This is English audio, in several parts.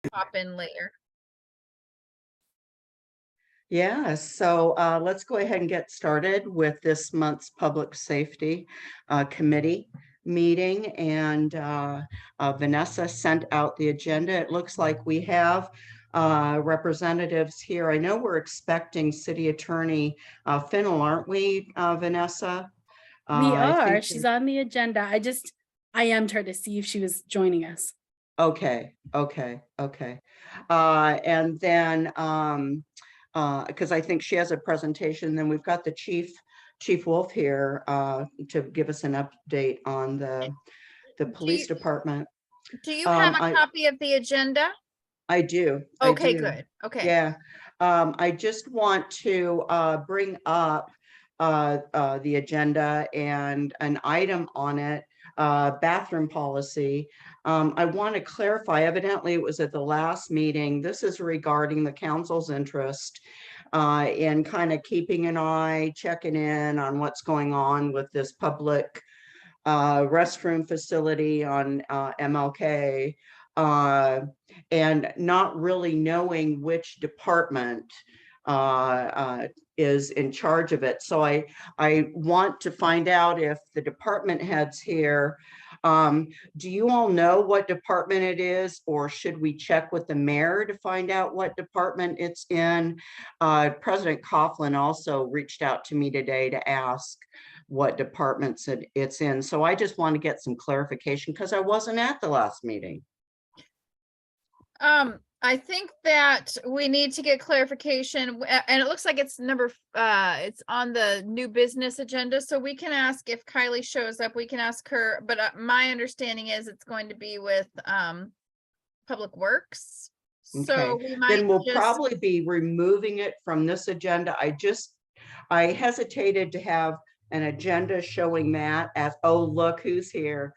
pop in later. Yeah, so let's go ahead and get started with this month's Public Safety Committee meeting. And Vanessa sent out the agenda. It looks like we have representatives here. I know we're expecting City Attorney Fennell, aren't we, Vanessa? We I are. think She's on the agenda. I asked her to see if she was joining us. Okay. And then because I think she has a presentation, then we've got the Chief Wolf here to give us an update on the police department. Do you have a copy of the agenda? I do. Okay, I do. good. Okay. Yeah. I just want to bring up the agenda and an item on it, bathroom policy. I want to clarify, evidently it was at the last meeting. This is regarding the council's interest in kind of keeping an eye, checking in on what's going on with this public restroom facility on MLK, and not really knowing which department is in charge of it. So I want to find out if the department heads here, do you all know what department it is, or should we check with the mayor to find out what department it's in? President Coughlin also reached out to me today to ask what departments it's in. So I just want to get some clarification because I wasn't at the last meeting. I think that we need to get clarification, and it looks like it's it's on the new business agenda, so we can ask if Kylie shows up, we can ask her, but my understanding is it's going to be with Public Works. So Okay. we might Then we'll probably be removing it from this agenda. I hesitated to have an agenda showing that as, oh, look who's here.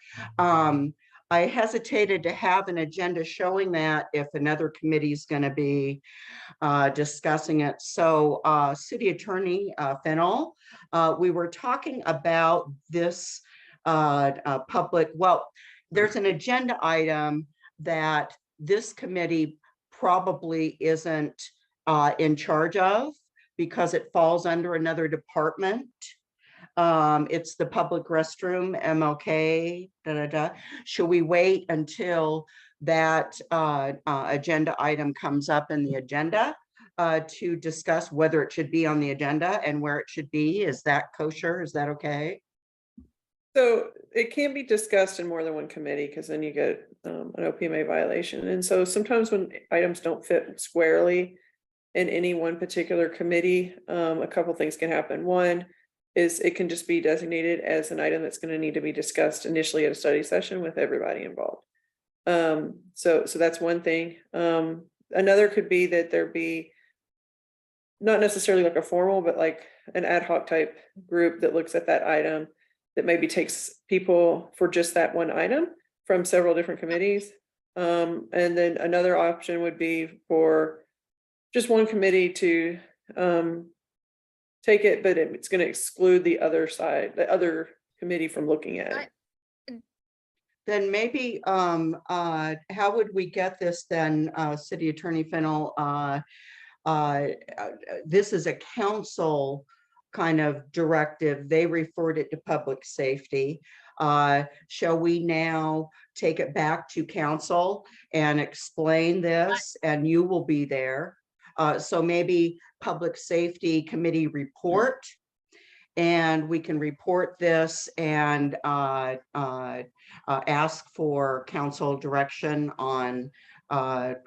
I hesitated to have an agenda showing that if another committee is going to be discussing it. So City Attorney Fennell, we were talking about this public, well, there's an agenda item that this committee probably isn't in charge of because it falls under another department. It's the public restroom, MLK, Should we wait until that agenda item comes up in the agenda to discuss whether it should be on the agenda and where it should be? Is that kosher? Is that okay? So it can't be discussed in more than one committee because then you get an OPMA violation. And so sometimes when items don't fit squarely in any one particular committee, a couple things can happen. One is it can just be designated as an item that's going to need to be discussed initially at a study session with everybody involved. So that's one thing. Another could be that there be not necessarily like a formal, but like an ad hoc type group that looks at that item that maybe takes people for just that one item from several different committees. And then another option would be for just one committee to take it, but it's going to exclude the other side, the other committee from looking at it. Then maybe, how would we get this then, City Attorney Fennell? This is a council kind of directive. They referred it to public safety. Shall we now take it back to council and explain this? And you will be there. So maybe public safety committee report, and we can report this and ask for council direction on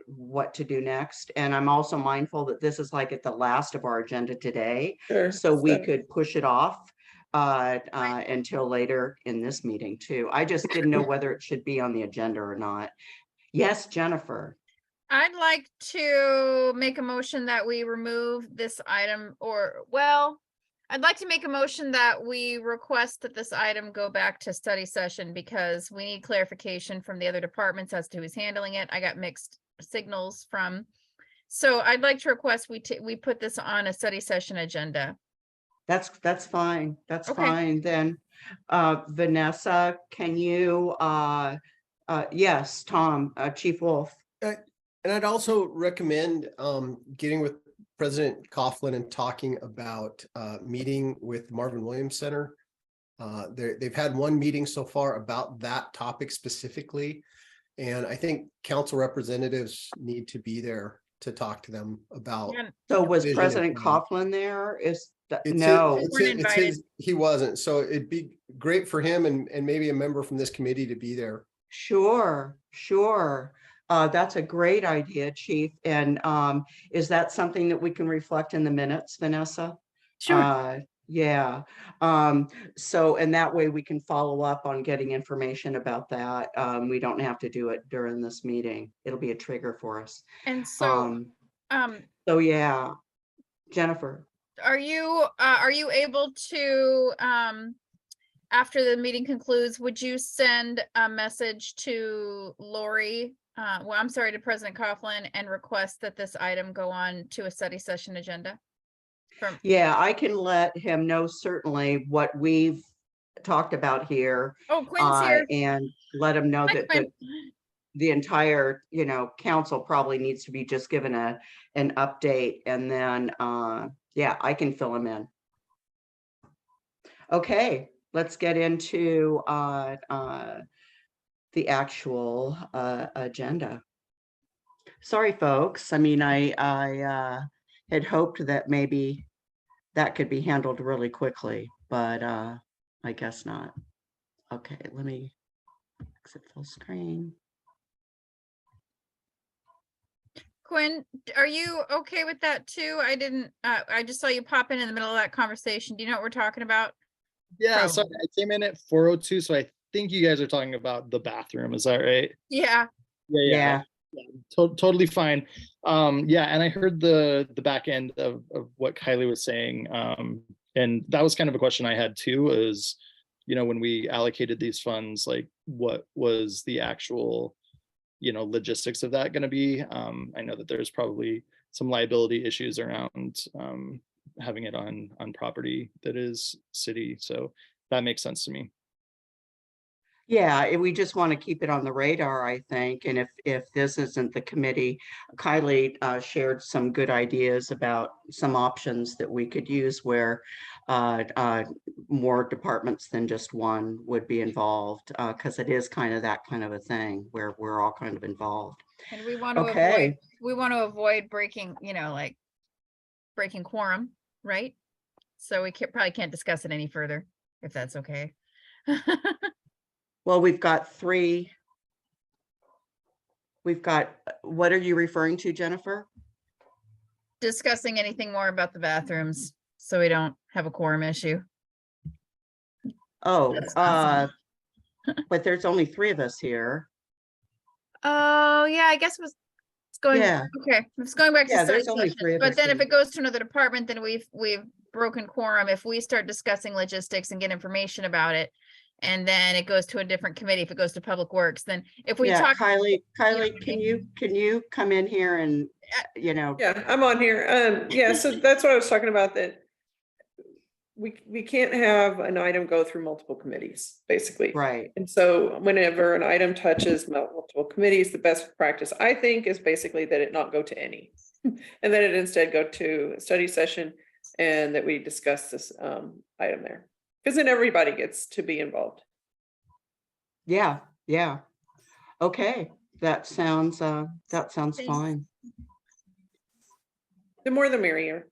what to do next. And I'm also mindful that this is like at the last of our agenda today. Sure. So we could push it off until later in this meeting too. I just didn't know whether it should be on the agenda or not. Yes, Jennifer. I'd like to make a motion that we remove this item, I'd like to make a motion that we request that this item go back to study session because we need clarification from the other departments as to who's handling it. I got mixed signals so I'd like to request we put this on a study session agenda. That's fine. That's Okay. fine. Then Vanessa, can you yes, Tom, Chief Wolf. And I'd also recommend getting with President Coughlin and talking about meeting with Marvin Williams Center. They've had one meeting so far about that topic specifically. And I think council representatives need to be there to talk to them about. Yeah, So was vision and President plan. Coughlin there? It's No. it's Weren't invited. he wasn't. So it'd be great for him and maybe a member from this committee to be there. Sure, sure. That's a great idea, Chief. And is that something that we can reflect in the minutes, Vanessa? Sure. Yeah. So, and that way we can follow up on getting information about that. We don't have to do it during this meeting. It'll be a trigger for us. and so, So yeah, Jennifer. are you able to, after the meeting concludes, would you send a message to Lori? Well, I'm sorry, to President Coughlin, and request that this item go on to a study session agenda? Yeah, I can let him know certainly what we've talked about here. Oh, Quinn's here. And let him know Hi, that Quinn. the entire, council probably needs to be just given an update, and then, yeah, I can fill him in. Okay, let's get into the actual agenda. Sorry, folks. I mean, I had hoped that maybe that could be handled really quickly, but I guess not. Okay, let me exit full screen. Quinn, are you okay with that too? I just saw you pop in the middle of that conversation. Do you know what we're talking about? Yeah, so I came in at 4:02, so I think you guys are talking about the bathroom. Is that right? Yeah. Yeah. Totally fine. Yeah, and I heard the back end of what Kylie was saying. And that was kind of a question I had too, is, when we allocated these funds, like what was the actual, logistics of that going to be? I know that there's probably some liability issues around having it on property that is city. So that makes sense to me. Yeah, we just want to keep it on the radar, I think. And if this isn't the committee, Kylie shared some good ideas about some options that we could use where more departments than just one would be involved, because it is kind of that kind of a thing where we're all kind of involved. And we want to Okay. avoid breaking, like breaking quorum, right? So we probably can't discuss it any further, if that's okay. Well, we've got three. What are you referring to, Jennifer? Discussing anything more about the bathrooms, so we don't have a quorum issue. Oh, That's awesome. but there's only three of us here. Oh, yeah, I guess it's going, Yeah. okay, it's going back to Yeah, study there's only session. three of But us then if here. it goes to another department, then we've broken quorum. If we start discussing logistics and get information about it, and then it goes to a different committee, if it goes to Public Works, then if we Yeah, talk. Kylie, know, can you come in here and, Yeah, I'm on here. Yeah, so that's what I was talking about, that we can't have an item go through multiple committees, basically. right. And so whenever an item touches multiple committees, the best practice, I think, is basically that it not go to any. And that it instead go to a study session, and that we discuss this item there. Because then everybody gets to be involved. Yeah, yeah. Okay, that sounds Thanks. fine. The more the merrier.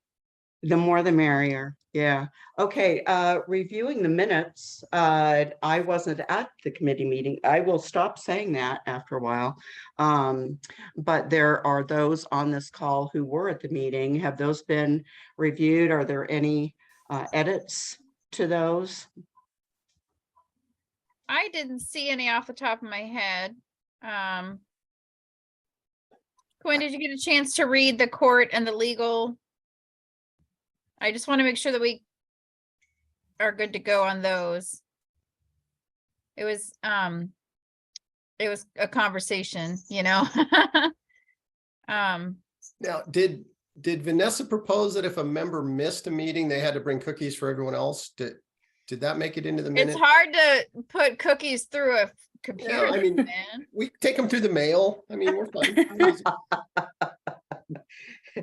The more the merrier. Yeah. Okay, reviewing the minutes. I wasn't at the committee meeting. I will stop saying that after a while. But there are those on this call who were at the meeting. Have those been reviewed? Are there any edits to those? I didn't see any off the top of my head. Quinn, did you get a chance to read the court and the legal? I just want to make sure that we are good to go on those. It was a conversation, Now, did Vanessa propose that if a member missed a meeting, they had to bring cookies for everyone else? Did that make it into the It's minute? hard to put cookies through a computer, I mean, man. we take them through the mail. I mean, we're fine.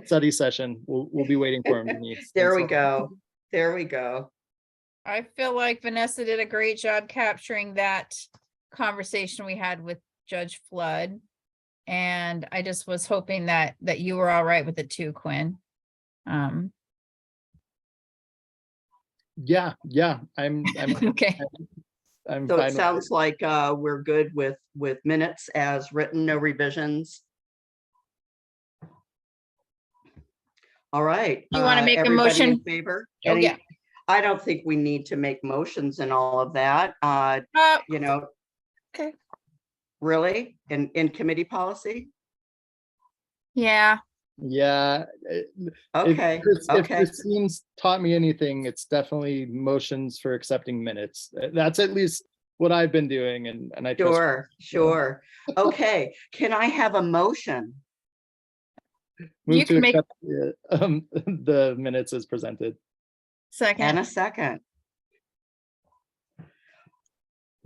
Study session. We'll be waiting for him. when he There sends we home. go. There we go. I feel like Vanessa did a great job capturing that conversation we had with Judge Flood. And I just was hoping that you were all right with it too, Quinn. Yeah, I'm Okay. I'm So fine it with sounds like we're good with minutes as written, no revisions. All right. You wanna make a everybody in motion? favor? Oh, yeah. I don't think we need to make motions and all of that. You know. Okay. Really? In committee policy? Yeah. Yeah. Okay, If okay. Christine's taught me anything, it's definitely motions for accepting minutes. That's at least what I've been doing, and I trust. Sure. Okay, can I have a motion? Move You to can make- accept the minutes as presented. And Second. a second.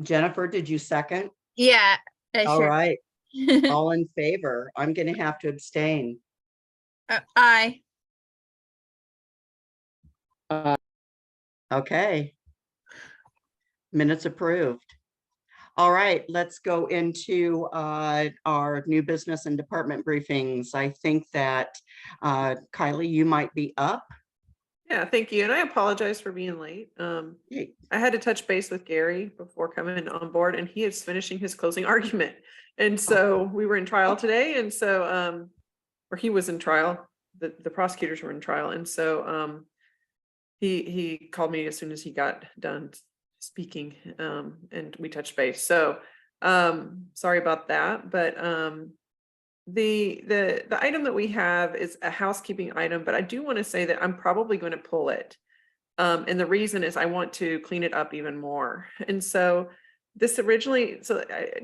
Jennifer, did you second? Yeah. I All sure- right, all in favor. I'm gonna have to abstain. Aye. Okay. Minutes approved. All right, let's go into our new business and department briefings. I think that Kylie, you might be up. Yeah, thank you. And I apologize for being late. Hey, I had to touch base with Gary before coming on board, and he is finishing his closing argument. And so we were in trial today. And so, or he was in trial, the prosecutors were in trial. And so he called me as soon as he got done speaking, and we touched base. So sorry about that. But the item that we have is a housekeeping item, but I do want to say that I'm probably going to pull it. And the reason is I want to clean it up even more. And so this originally,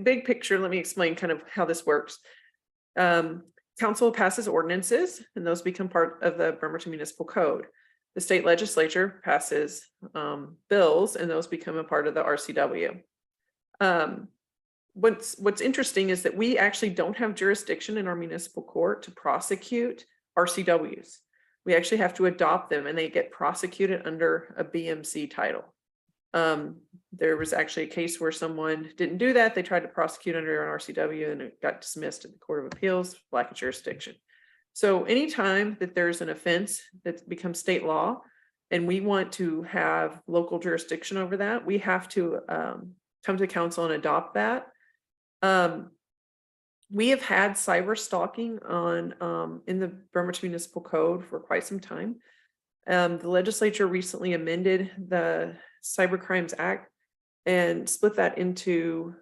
big picture, let me explain kind of how this works. Council passes ordinances, and those become part of the Bremerton Municipal Code. The state legislature passes bills, and those become a part of the RCW. What's interesting is that we actually don't have jurisdiction in our municipal court to prosecute RCWs. We actually have to adopt them, and they get prosecuted under a BMC title. There was actually a case where someone didn't do that. They tried to prosecute under an RCW, and it got dismissed at the Court of Appeals, lack of jurisdiction. So anytime that there's an offense that becomes state law, and we want to have local jurisdiction over that, we have to come to council and adopt that. We have had cyber stalking on in the Bremerton Municipal Code for quite some time. The legislature recently amended the Cyber Crimes Act and split that into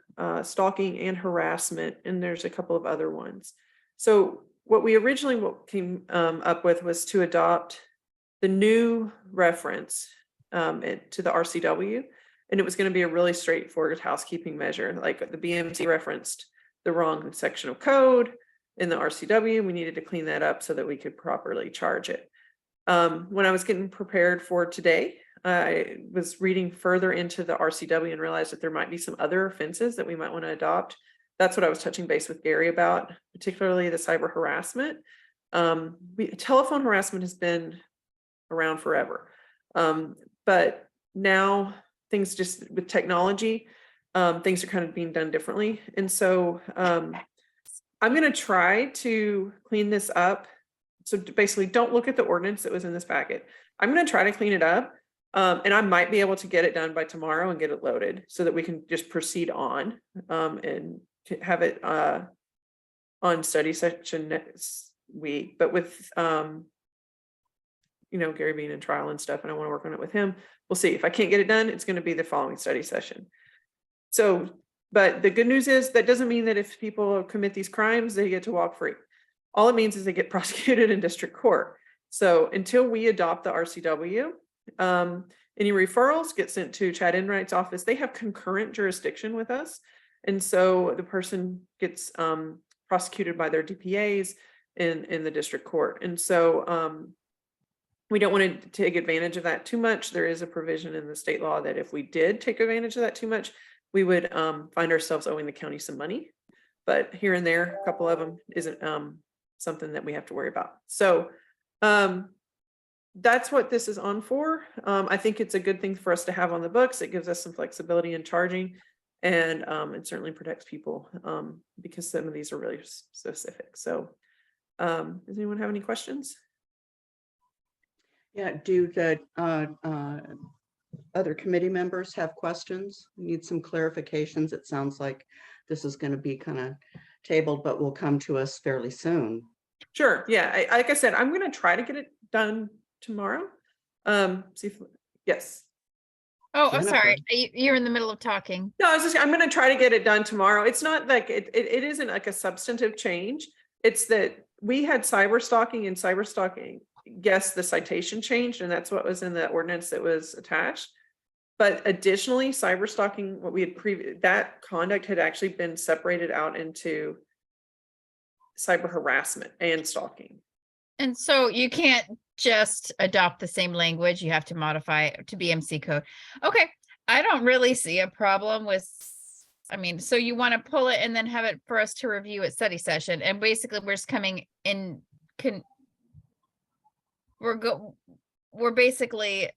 stalking and harassment, and there's a couple of other ones. So what we originally came up with was to adopt the new reference to the RCW, and it was going to be a really straightforward housekeeping measure. Like the BMC referenced the wrong section of code in the RCW. We needed to clean that up so that we could properly charge it. When I was getting prepared for today, I was reading further into the RCW and realized that there might be some other offenses that we might want to adopt. That's what I was touching base with Gary about, particularly the cyber harassment. Telephone harassment has been around forever. But now things just with technology, things are kind of being done differently. And so I'm going to try to clean this up. So basically, don't look at the ordinance that was in this packet. I'm going to try to clean it up. And I might be able to get it done by tomorrow and get it loaded so that we can just proceed on and have it on study session next week. But with, Gary being in trial and stuff, and I want to work on it with him, we'll see. If I can't get it done, it's going to be the following study session. So, but the good news is that doesn't mean that if people commit these crimes, they get to walk free. All it means is they get prosecuted in district court. So until we adopt the RCW, any referrals get sent to Chad Enright's office. They have concurrent jurisdiction with us. And so the person gets prosecuted by their DPAs in the district court. And so we don't want to take advantage of that too much. There is a provision in the state law that if we did take advantage of that too much, we would find ourselves owing the county some money. But here and there, a couple of them isn't something that we have to worry about. So that's what this is on for. I think it's a good thing for us to have on the books. It gives us some flexibility in charging, and it certainly protects people because some of these are really specific. So does anyone have any questions? Yeah, do the other committee members have questions? Need some clarifications? It sounds like this is going to be kind of tabled, but will come to us fairly soon. Sure. Yeah. Like I said, I'm going to try to get it done tomorrow. See if, yes. Oh, I'm sorry. Jennifer. You're in the middle of talking. No, I'm going to try to get it done tomorrow. It's not like it isn't like a substantive change. It's that we had cyber stalking, and cyber stalking, yes, the citation changed, and that's what was in the ordinance that was attached. But additionally, cyber stalking, what we had that conduct had actually been separated out into cyber harassment and stalking. And so you can't just adopt the same language. You have to modify it to BMC code. Okay. I don't really see a problem with, I mean, so you want to pull it and then have it for us to review at study session. And basically we're just coming in, we're basically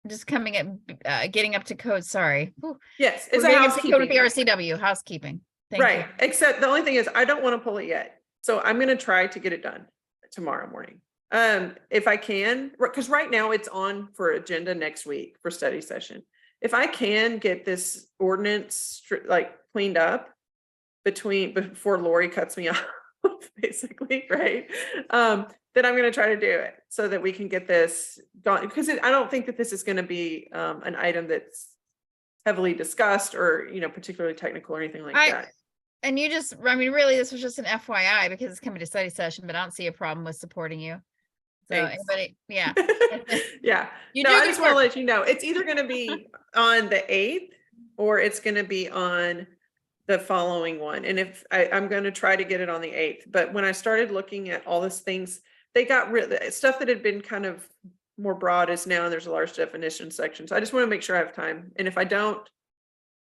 just coming at, getting up to code. Sorry. Whew. Yes, We're it's a getting up to code with housekeeping. the RCW, housekeeping. Thank Right. you. Except the only thing is I don't want to pull it yet. So I'm going to try to get it done tomorrow morning. If I can, because right now it's on for agenda next week for study session. If I can get this ordinance like cleaned up before Lori cuts me off, basically, right? Then I'm going to try to do it so that we can get this done, because I don't think that this is going to be an item that's heavily discussed or, particularly technical or anything like that. And you just, I mean, really, this was just an FYI because it's coming to study session, but I don't see a problem with supporting you. So Thanks. anybody, yeah. Yeah. You No, do I good just want to work. let you know, it's either going to be on the 8th or it's going to be on the following one. And if I'm going to try to get it on the 8th, but when I started looking at all these things, they got rid stuff that had been kind of more broad is now, and there's a large definition section. So I just want to make sure I have time. And if I don't,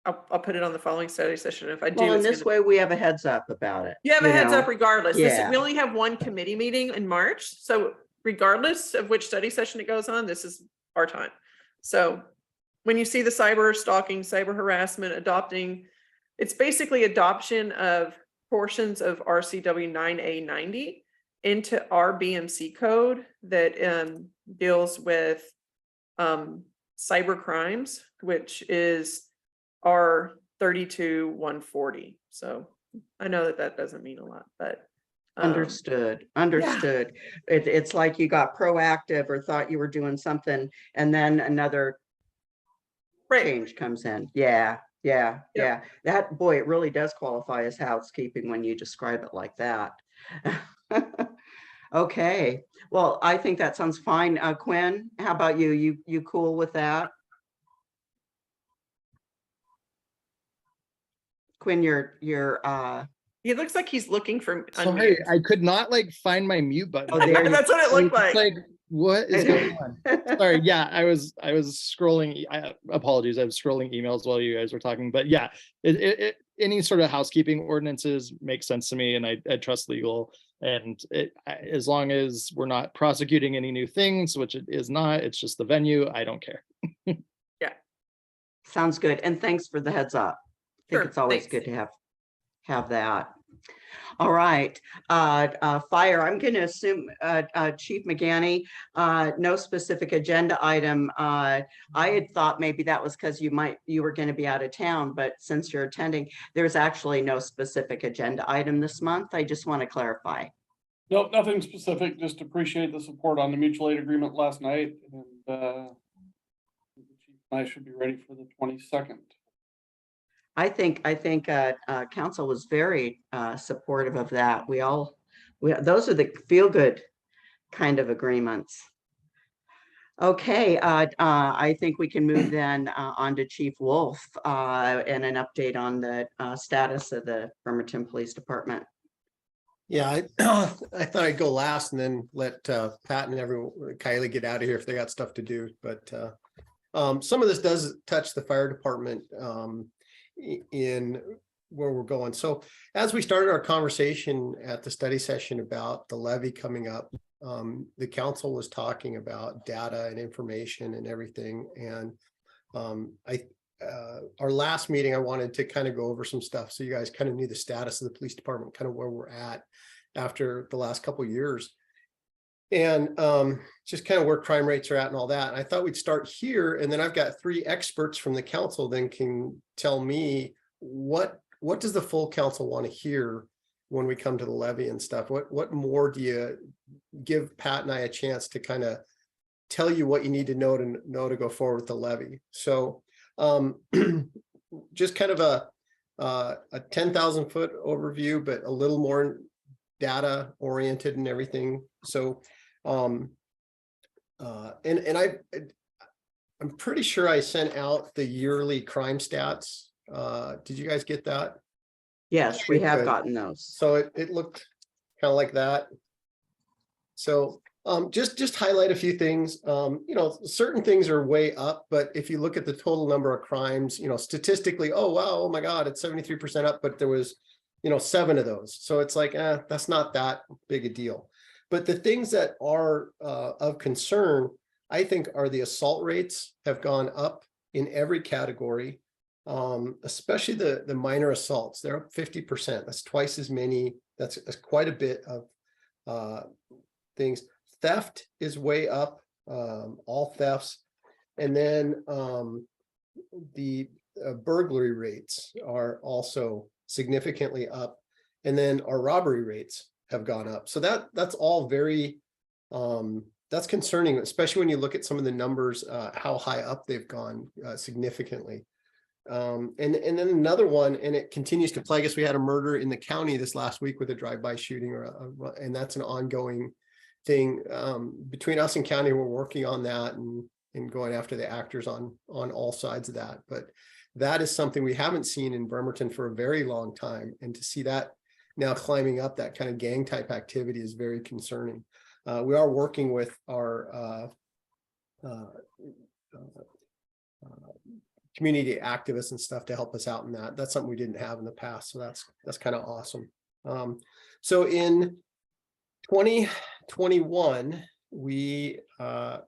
I'll put it on the following study session. If I do, Well, in it's this way, we have a heads up about it. you have a heads know? up regardless. Yeah. We only have one committee meeting in March. So regardless of which study session it goes on, this is our time. So when you see the cyber stalking, cyber harassment, adopting, it's basically adoption of portions of RCW 9A90 into our BMC code that deals with cyber crimes, which is R 32-140. So I know that doesn't mean a lot, but Understood. It's like you got proactive or thought you were doing something, and then another change comes in. Yeah. That, boy, it really does qualify as housekeeping when you describe it like that. Okay. Well, I think that sounds fine. Quinn, how about you? You cool with that? Quinn, you're it looks like he's looking for Sorry, unmute. I could not like find my mute button. Oh, there you That's what it looked I was like. what is going on? Sorry, yeah, I was scrolling. Apologies, I was scrolling emails while you guys were talking. But yeah, any sort of housekeeping ordinances make sense to me, and I trust legal. And as long as we're not prosecuting any new things, which it is not, it's just the venue. I don't care. Yeah, sounds good. And thanks for the heads up. I think Sure, it's always thanks. good to have that. All right, fire. I'm going to assume Chief McGanny, no specific agenda item. I had thought maybe that was because you were going to be out of town, but since you're attending, there's actually no specific agenda item this month. I just want to clarify. Nope, nothing specific. Just appreciate the support on the mutual aid agreement last night, and the chief and I should be ready for the 22nd. I think council was very supportive of that. Those are the feel good kind of agreements. Okay, I think we can move then on to Chief Wolf and an update on the status of the Bremerton Police Department. Yeah, I thought I'd go last and then let Pat and Kylie get out of here if they got stuff to do. But some of this does touch the fire department. in where we're going. So as we started our conversation at the study session about the levy coming up, the council was talking about data and information and everything. And our last meeting, I wanted to kind of go over some stuff so you guys kind of knew the status of the police department, kind of where we're at after the last couple of years, and just kind of where crime rates are at and all that. And I thought we'd start here, and then I've got 3 experts from the council then can tell me what does the full council want to hear when we come to the levy and stuff. What more do you give Pat and I a chance to kind of tell you what you need to know to go forward with the levy. So just kind of a 10,000 foot overview, but a little more data oriented and everything. So I'm pretty sure I sent out the yearly crime stats. Did you guys get that? Yes, we have Good. gotten those. So it looked kind of like that. So just highlight a few things. Certain things are way up, but if you look at the total number of crimes, statistically, oh wow, oh my God, it's 73% up, but there was 7 of those. So it's like, that's not that big a deal. But the things that are of concern, I think, are the assault rates have gone up in every category, especially the minor assaults. They're up 50%. That's twice as many. That's quite a bit of things. Theft is way up, all thefts. And then the burglary rates are also significantly up. And then our robbery rates have gone up. So that's all very, that's concerning, especially when you look at some of the numbers, how high up they've gone significantly. And then another one, and it continues to plague us. We had a murder in the county this last week with a drive-by shooting, and that's an ongoing thing. Between us and county, we're working on that and going after the actors on all sides of that. But that is something we haven't seen in Bremerton for a very long time. And to see that now climbing up, that kind of gang type activity is very concerning. We are working with our community activists and stuff to help us out in that. That's something we didn't have in the past. So that's kind of awesome. So in 2021, we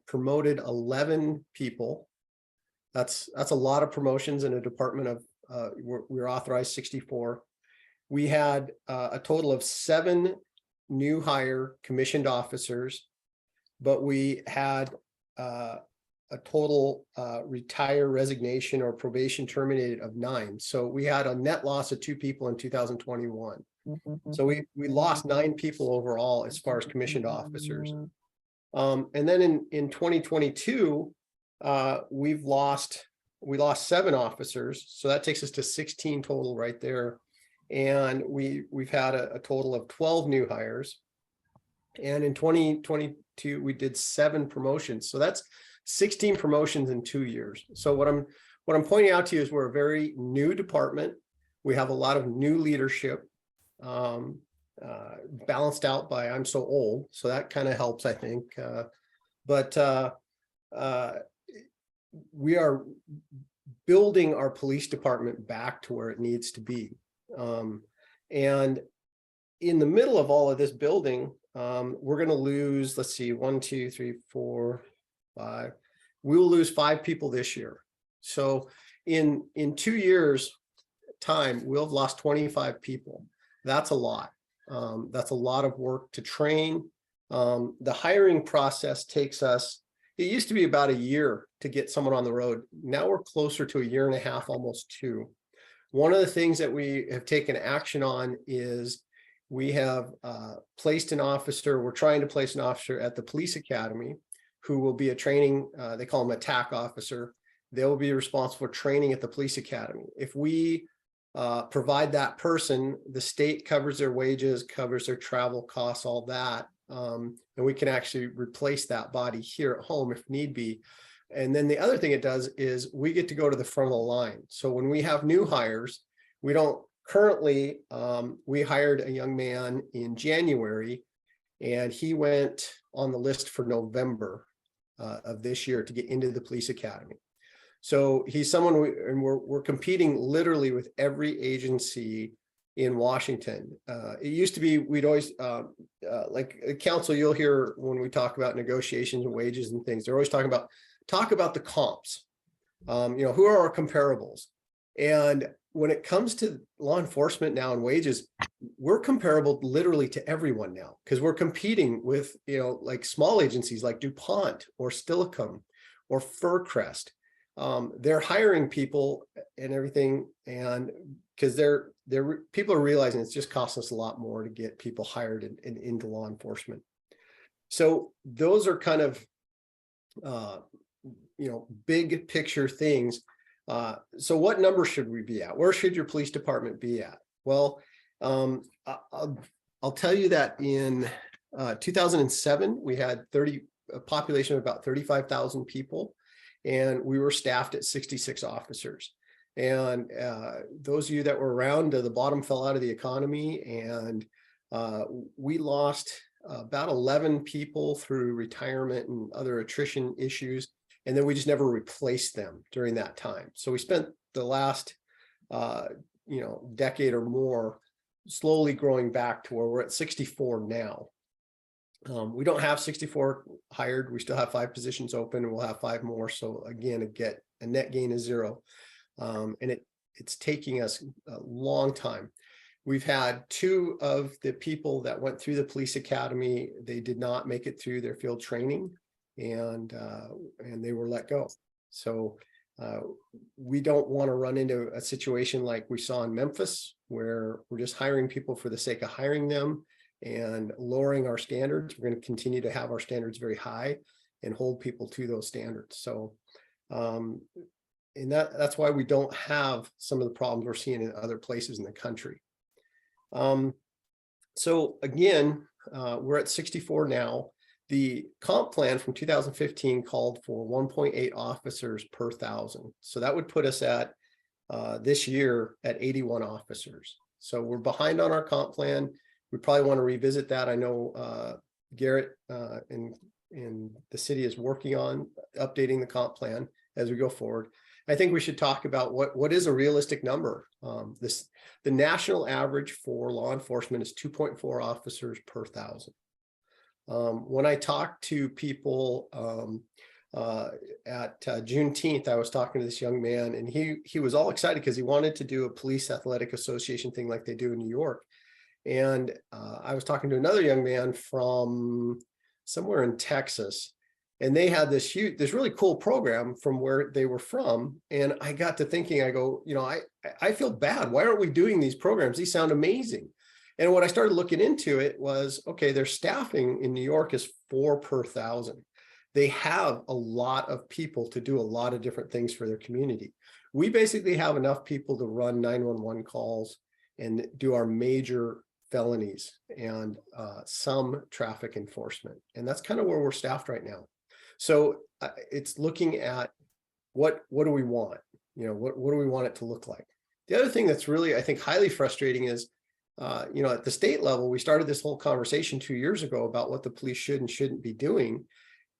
promoted 11 people. That's a lot of promotions in a department of, we're authorized 64. We had a total of 7 new hire commissioned officers, but we had a total retire, resignation, or probation terminated of 9. So we had a net loss of 2 people in 2021. So we lost 9 people overall as far as commissioned officers. And then in 2022, we lost 7 officers. So that takes us to 16 total right there. And we've had a total of 12 new hires. And in 2022, we did 7 promotions. So that's 16 promotions in 2 years. So what I'm pointing out to you is we're a very new department. We have a lot of new leadership, balanced out by I'm so old. So that kind of helps, I think. But we are building our police department back to where it needs to be. And in the middle of all of this building, we're going to lose, let's see, 1, 2, 3, 4, 5. We will lose 5 people this year. So in 2 years time, we'll have lost 25 people. That's a lot. That's a lot of work to train. The hiring process takes us, it used to be about a year to get someone on the road. Now we're closer to a year and a half, almost 2. One of the things that we have taken action on is we have placed an officer, we're trying to place an officer at the police academy who will be a training, they call him a TAC officer. They will be responsible for training at the police academy. If we provide that person, the state covers their wages, covers their travel costs, all that. And we can actually replace that body here at home if need be. And then the other thing it does is we get to go to the front of the line. So when we have new hires, we don't currently, we hired a young man in January and he went on the list for November of this year to get into the police academy. So he's someone and we're competing literally with every agency in Washington. It used to be, we'd always, like the council, you'll hear when we talk about negotiations and wages and things, they're always talk about the comps. Who are our comparables? And when it comes to law enforcement now and wages, we're comparable literally to everyone now, because we're competing with, like small agencies like DuPont or Stillicum or Furcrest. They're hiring people and everything, and because people are realizing it's just costing us a lot more to get people hired and into law enforcement. So those are kind of big picture things. So what number should we be at? Where should your police department be at? Well, I'll tell you that in 2007 we had a population of about 35,000 people, and we were staffed at 66 officers. And those of you that were around, the bottom fell out of the economy, and we lost about 11 people through retirement and other attrition issues. And then we just never replaced them during that time. So we spent the last, decade or more slowly growing back to where we're at 64 now. We don't have 64 hired. We still have 5 positions open, and we'll have 5 more. So again, a net gain is 0. And it's taking us a long time. We've had 2 of the people that went through the police academy. They did not make it through their field training, and they were let go. So we don't want to run into a situation like we saw in Memphis, where we're just hiring people for the sake of hiring them and lowering our standards. We're going to continue to have our standards very high and hold people to those standards. So and that's why we don't have some of the problems we're seeing in other places in the country. So again, we're at 64 now. The comp plan from 2015 called for 1.8 officers per 1,000. So that would put us at this year at 81 officers. So we're behind on our comp plan. We probably want to revisit that. I know Garrett and the city is working on updating the comp plan as we go forward. I think we should talk about what is a realistic number. The national average for law enforcement is 2.4 officers per 1,000. When I talked to people at Juneteenth, I was talking to this young man, and he was all excited because he wanted to do a police athletic association thing like they do in New York. And I was talking to another young man from somewhere in Texas, and they had this really cool program from where they were from. And I got to thinking, I go, I feel bad. Why aren't we doing these programs? These sound amazing. And what I started looking into it was, okay, their staffing in New York is 4 per 1,000. They have a lot of people to do a lot of different things for their community. We basically have enough people to run 911 calls and do our major felonies and some traffic enforcement. And that's kind of where we're staffed right now. So it's looking at what do we want? What do we want it to look like? The other thing that's really, I think, highly frustrating is, at the state level, we started this whole conversation 2 years ago about what the police should and shouldn't be doing.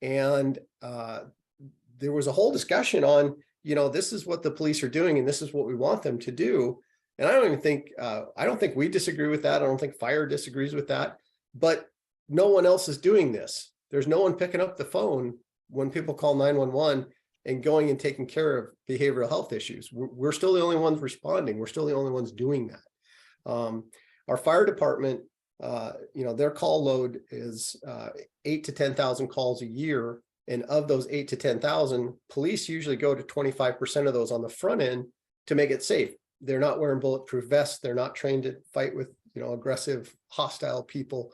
And there was a whole discussion on, this is what the police are doing and this is what we want them to do. And I don't think we disagree with that. I don't think fire disagrees with that, but no one else is doing this. There's no one picking up the phone when people call 911 and going and taking care of behavioral health issues. We're still the only ones responding. We're still the only ones doing that. Our fire department, their call load is 8 to 10,000 calls a year. And of those 8 to 10,000, police usually go to 25% of those on the front end to make it safe. They're not wearing bulletproof vests. They're not trained to fight with, aggressive, hostile people.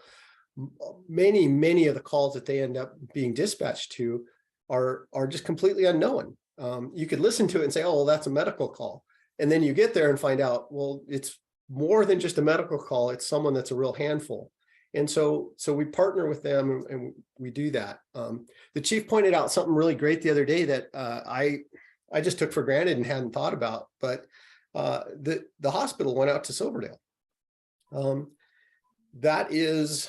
Many of the calls that they end up being dispatched to are just completely unknown. You could listen to it and say, oh, well, that's a medical call. And then you get there and find out, well, it's more than just a medical call. It's someone that's a real handful. And so we partner with them and we do that. The chief pointed out something really great the other day that I just took for granted and hadn't thought about, but the hospital went out to Silverdale. That's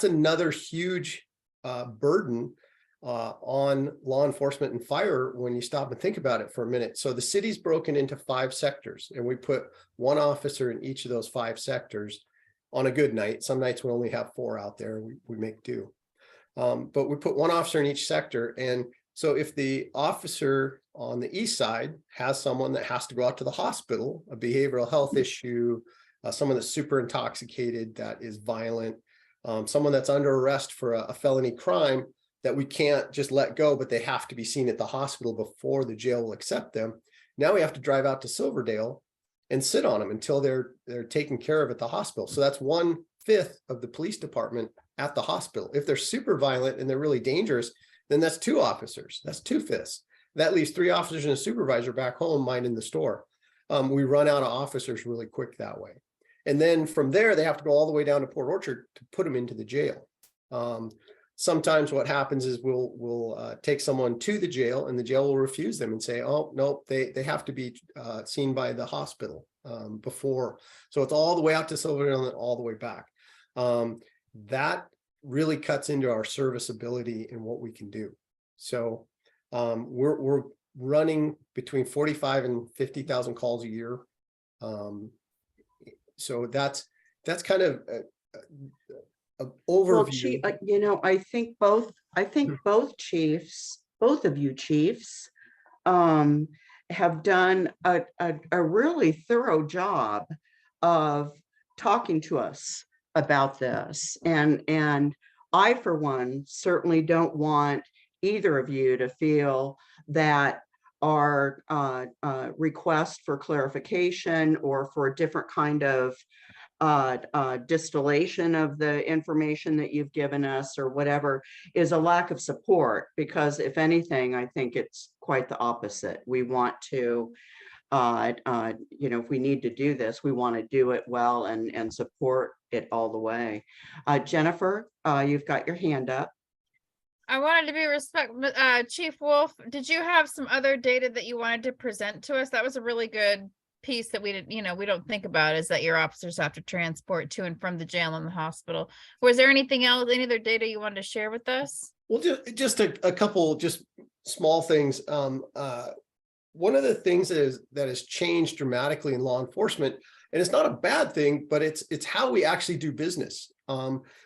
another huge burden on law enforcement and fire when you stop and think about it for a minute. So the city's broken into 5 sectors, and we put 1 officer in each of those 5 sectors on a good night. Some nights we only have 4 out there, we make do. But we put 1 officer in each sector. And so if the officer on the east side has someone that has to go out to the hospital, a behavioral health issue, someone that's super intoxicated, that is violent, someone that's under arrest for a felony crime that we can't just let go, but they have to be seen at the hospital before the jail will accept them. Now we have to drive out to Silverdale and sit on them until they're taken care of at the hospital. So that's 1/5 of the police department at the hospital. If they're super violent and they're really dangerous, then that's 2 officers. That's 2/5. That leaves 3 officers and a supervisor back home minding the store. We run out of officers really quick that way. And then from there, they have to go all the way down to Port Orchard to put them into the jail. Sometimes what happens is we'll take someone to the jail, and the jail will refuse them and say, oh, no, they have to be seen by the hospital before. So it's all the way out to Silverdale and all the way back. That really cuts into our serviceability and what we can do. So we're running between 45 and 50,000 calls a year. So that's kind of an overview. Well, you know, I think both chiefs, both of you chiefs, have done a really thorough job of talking to us about this. And I, for one, certainly don't want either of you to feel that our request for clarification or for a different kind of distillation of the information that you've given us or whatever is a lack of support, because if anything, I think it's quite the opposite. We want to, you know, if we need to do this, we want to do it well and support it all the way. Jennifer, you've got your hand up. I wanted to be respectful. Chief Wolf, did you have some other data that you wanted to present to us? That was a really good piece that we didn't, you know, we don't think about, is that your officers have to transport to and from the jail and the hospital. Was there anything else, any other data you wanted to share with us? Well, just a couple just small things. One of the things that has changed dramatically in law enforcement, and it's not a bad thing, but it's how we actually do business.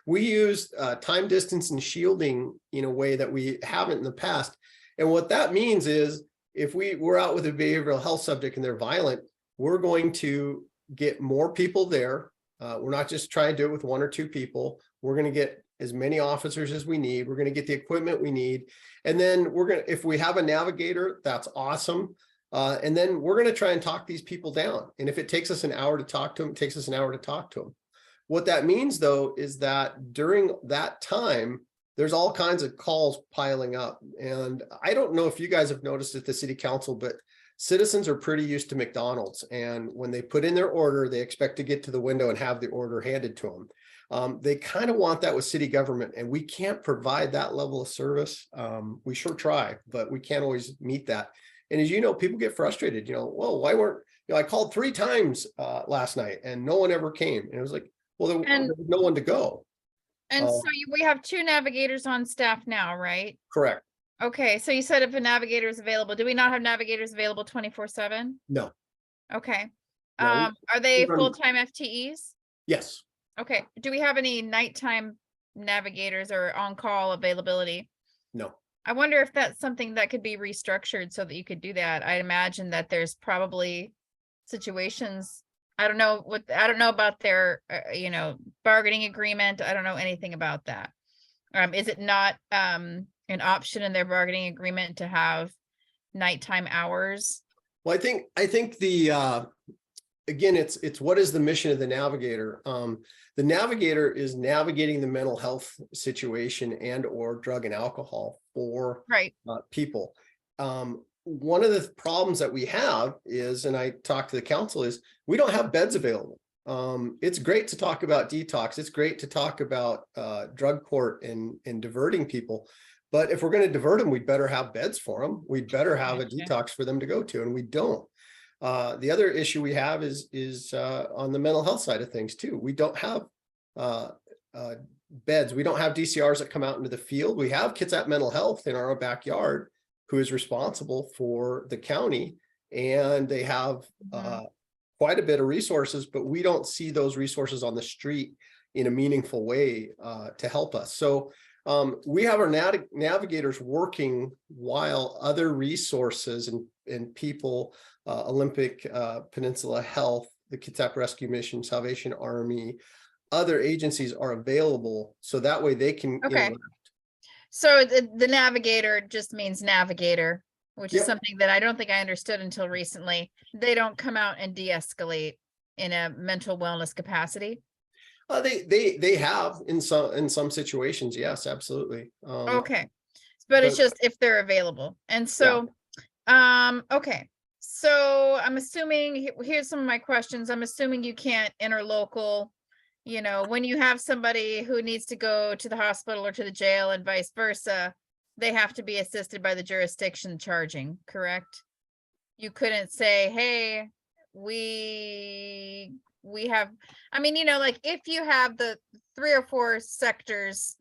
We use time, distance, and shielding in a way that we haven't in the past. And what that means is if we're out with a behavioral health subject and they're violent, we're going to get more people there. We're not just trying to do it with 1 or 2 people. We're going to get as many officers as we need. We're going to get the equipment we need. And then if we have a navigator, that's awesome. And then we're going to try and talk these people down. And if it takes us an hour to talk to them, it takes us an hour to talk to them. What that means, though, is that during that time, there's all kinds of calls piling up. And I don't know if you guys have noticed at the city council, but citizens are pretty used to McDonald's. And when they put in their order, they expect to get to the window and have the order handed to them. They kind of want that with city government, and we can't provide that level of service. We sure try, but we can't always meet that. And as you know, people get frustrated, you know, whoa, why weren't, you know, I called 3 times last night and no one ever came. And it was like, well, there was no one to go. And so we have 2 navigators on staff now, right? Correct. Okay, so you said if a navigator is available, do we not have navigators available 24/7? No. Okay. No, Are they run- full-time FTEs? Yes. Okay, do we have any nighttime navigators or on-call availability? No. I wonder if that's something that could be restructured so that you could do that. I'd imagine that there's probably situations, I don't know about their, you know, bargaining agreement. I don't know anything about that. Is it not an option in their bargaining agreement to have nighttime hours? Well, I think the again, it's what is the mission of the navigator? The navigator is navigating the mental health situation and or drug and alcohol for people. One of the problems that we have is, and I talked to the council, is we don't have beds available. It's great to talk about detox. It's great to talk about drug court and diverting people. But if we're going to divert them, we'd better have beds for them. We'd better have a detox for them to go to, and we don't. The other issue we have is on the mental health side of things too. We don't have beds. We don't have DCRs that come out into the field. We have Kitsap Mental Health in our backyard who is responsible for the county, and they have quite a bit of resources, but we don't see those resources on the street in a meaningful way to help us. So we have our navigators working while other resources and people, Olympic Peninsula Health, the Kitsap Rescue Mission, Salvation Army, other agencies are available, so that way they can Okay. interact. So the navigator just means navigator, which is Yep. something that I don't think I understood until recently. They don't come out and de-escalate in a mental wellness capacity. They have in some situations, yes, absolutely. Okay, but it's but- just if they're available. And so, okay. So I'm assuming, here's some of my questions. I'm assuming you can't interlocal, you know, when you have somebody who needs to go to the hospital or to the jail and vice versa, they have to be assisted by the jurisdiction charging, correct? You couldn't say, hey, we have, I mean, you know, like if you have the 3 or 4 sectors,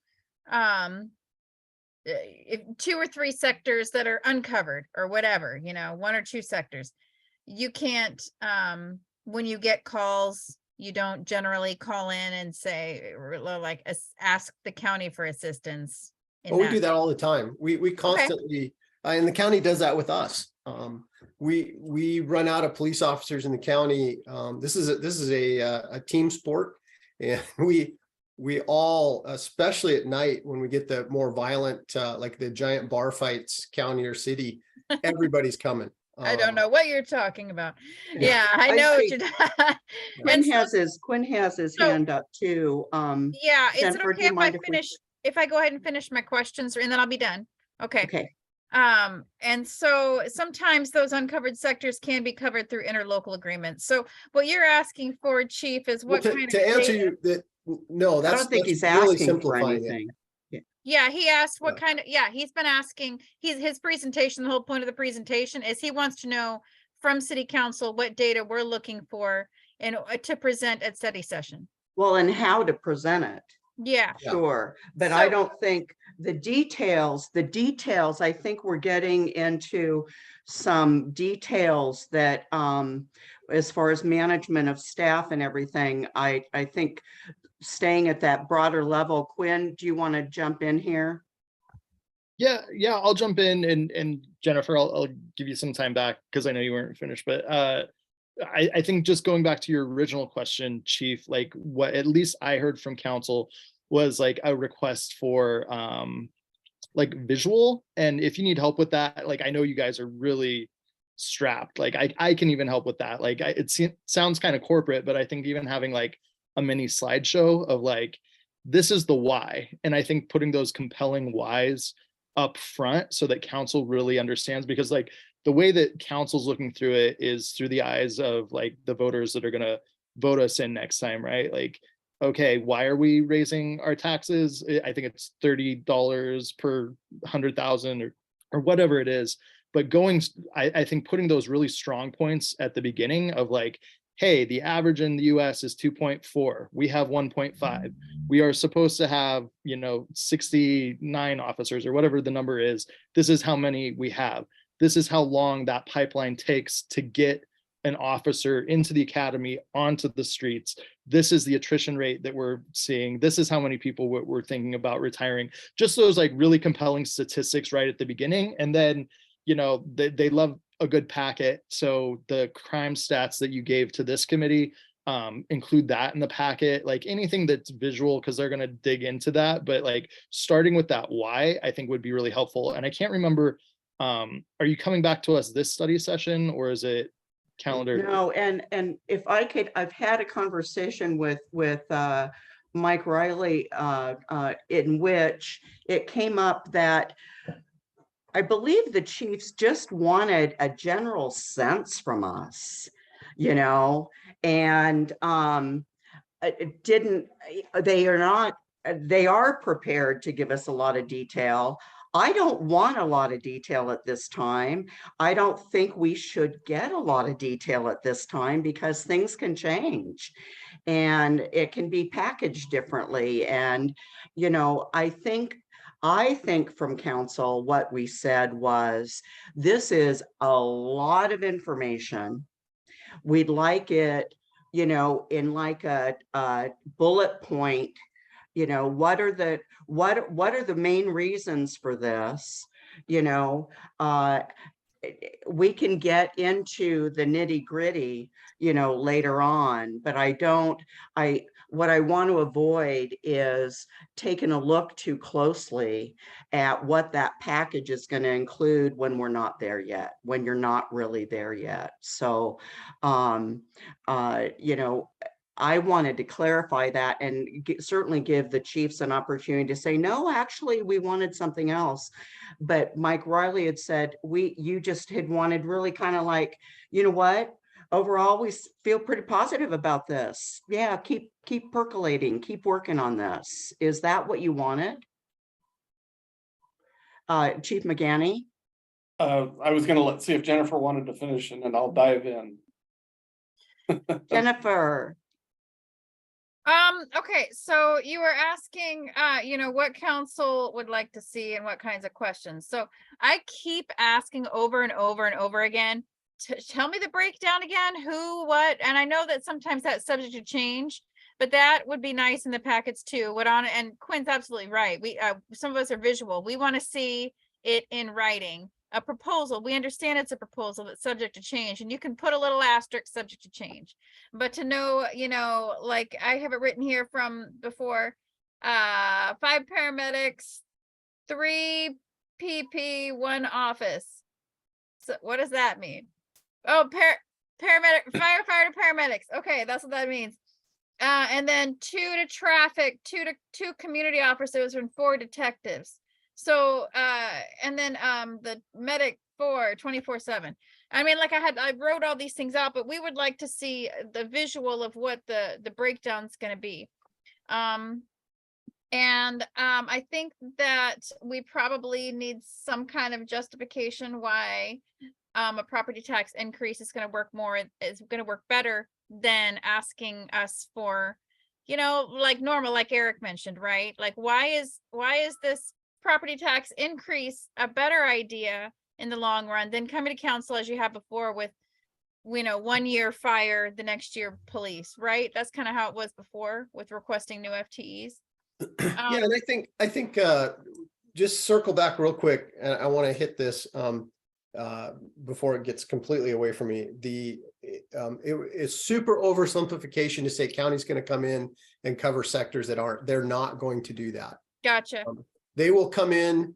if 2 or 3 sectors that are uncovered or whatever, you know, 1 or 2 sectors, you can't, when you get calls, you don't generally call in and say, or like, ask the county for assistance. in We do that all the time. We constantly, and the county does that with us. We run out of police officers in the county. This is a team sport, and we all, especially at night when we get the more violent, like the giant bar fights, county or city, everybody's coming. I don't know what you're talking about. Yeah, I I know what see. you're. Quinn has his so- hand up too. Yeah, is it Jennifer, do okay you if I mind if we- finish, if I go ahead and finish my questions and then I'll be done? Okay. Okay, And so sometimes those uncovered sectors can be covered through interlocal agreements. So what you're asking for, Chief, is Well, what kind of to answer data- you that, no, I that's don't think he's really asking for simplifying it. anything. Yeah, he asked what Yeah. kind of, yeah, he's been asking, his presentation, the whole point of the presentation is he wants to know from City Council what data we're looking for and to present at study session. Well, and how to present it. Yeah, Yeah. Sure, but I So- don't think the details, I think we're getting into some details that, as far as management of staff and everything, I think staying at that broader level. Quinn, do you want to jump in here? Yeah, I'll jump in, and Jennifer, I'll give you some time back because I know you weren't finished, but I think just going back to your original question, Chief, like what at least I heard from council was like a request for like visual, and if you need help with that, like I know you guys are really strapped, like I can even help with that. Like it sounds kind of corporate, but I think even having like a mini slideshow of like, this is the why, and I think putting those compelling whys up front so that council really understands, because like the way that council's looking through it is through the eyes of like the voters that are going to vote us in next time, right? Like, okay, why are we raising our taxes? I think it's $30 per 100,000 or whatever it is. But I think putting those really strong points at the beginning of like, hey, the average in the US is 2.4. We have 1.5. We are supposed to have, 69 officers or whatever the number is. This is how many we have. This is how long that pipeline takes to get an officer into the academy, onto the streets. This is the attrition rate that we're seeing. This is how many people we're thinking about retiring. Just those like really compelling statistics right at the beginning. And then, they love a good packet. So the crime stats that you gave to this committee, include that in the packet, like anything that's visual, because they're going to dig into that. But like starting with that why, I think would be really helpful. And I can't remember, are you coming back to us this study session or is it calendar? No, and if I could, I've had a conversation with Mike Riley, in which it came up that I believe the chiefs just wanted a general sense from us, and it didn't, they are prepared to give us a lot of detail. I don't want a lot of detail at this time. I don't think we should get a lot of detail at this time because things can change and it can be packaged differently. And, you know, I think from council, what we said was, this is a lot of information. We'd like it, you know, in like a bullet point, you know, what are the main reasons for this? You know, we can get into the nitty gritty, you know, later on, but what I want to avoid is taking a look too closely at what that package is going to include when we're not there yet, when you're not really there yet. So, you know, I wanted to clarify that and certainly give the chiefs an opportunity to say, no, actually, we wanted something else. But Mike Riley had said, you just had wanted really kind of like, you know what? Overall, we feel pretty positive about this. Yeah, keep percolating, keep working on this. Is that what you wanted? Chief McGanny? I was gonna see if Jennifer wanted to finish and then I'll dive in. Jennifer? Okay, so you were asking, you know, what council would like to see and what kinds of questions. So I keep asking over and over and over again, tell me the breakdown again, who, what, and I know that sometimes that's subject to change, but that would be nice in the packets too. And Quinn's absolutely right. We, some of us are visual. We want to see it in writing. A proposal, we understand it's a proposal that's subject to change, and you can put a little asterisk subject to change. But to know, you know, like I have it written here from before, 5 paramedics, 3 PP, 1 office. So what does that mean? Oh, paramedic, firefighter, paramedics. Okay, that's what that means. And then 2 to traffic, 2 community officers, and 4 detectives. So, and then the medic 24/7. I mean, like I wrote all these things out, but we would like to see the visual of what the breakdown's going to be. I think that we probably need some kind of justification why a property tax increase is going to work better than asking us for, you know, like normal, like Eric mentioned, right? Like, why is this property tax increase a better idea in the long run than coming to council as you have before with, you know, 1 year fire, the next year police, right? That's kind of how it was before with requesting new FTEs. Yeah, and I think just circle back real quick, and I want to hit this before it gets completely away from me. It is super oversimplification to say county's going to come in and cover sectors that aren't. They're not going to do that. Gotcha. They will come in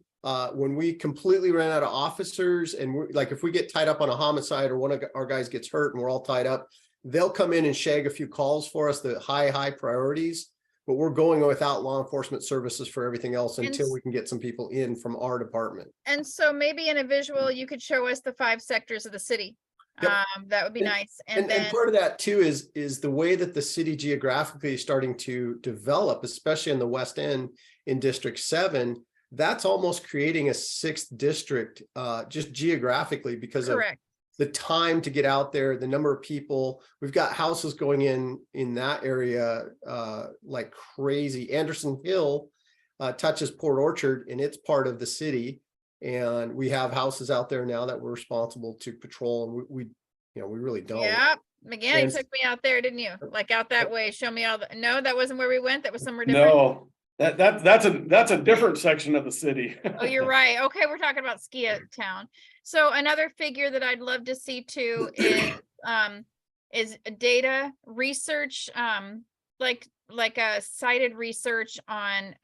when we completely run out of officers, and like if we get tied up on a homicide or one of our guys gets hurt and we're all tied up, they'll come in and shag a few calls for us, the high priorities, but we're going without law enforcement services for everything else until we can get some people in from our department. And so maybe in a visual, you could show us the 5 sectors of the city. Yep. That would be nice. And part of that too is the way that the city geographically is starting to develop, especially in the West End in District 7. That's almost creating a 6th district just geographically because correct. Of the time to get out there, the number of people. We've got houses going in that area like crazy. Anderson Hill touches Port Orchard, and it's part of the city. And we have houses out there now that we're responsible to patrol, and we really don't. Yeah, McGanny took me out there, didn't you? Like out that way, show me all the. No, that wasn't where we went. That was somewhere different. No, that's a different section of the city. Oh, you're right. Okay, we're talking about Skia Town. So another figure that I'd love to see too is data research, like a cited research on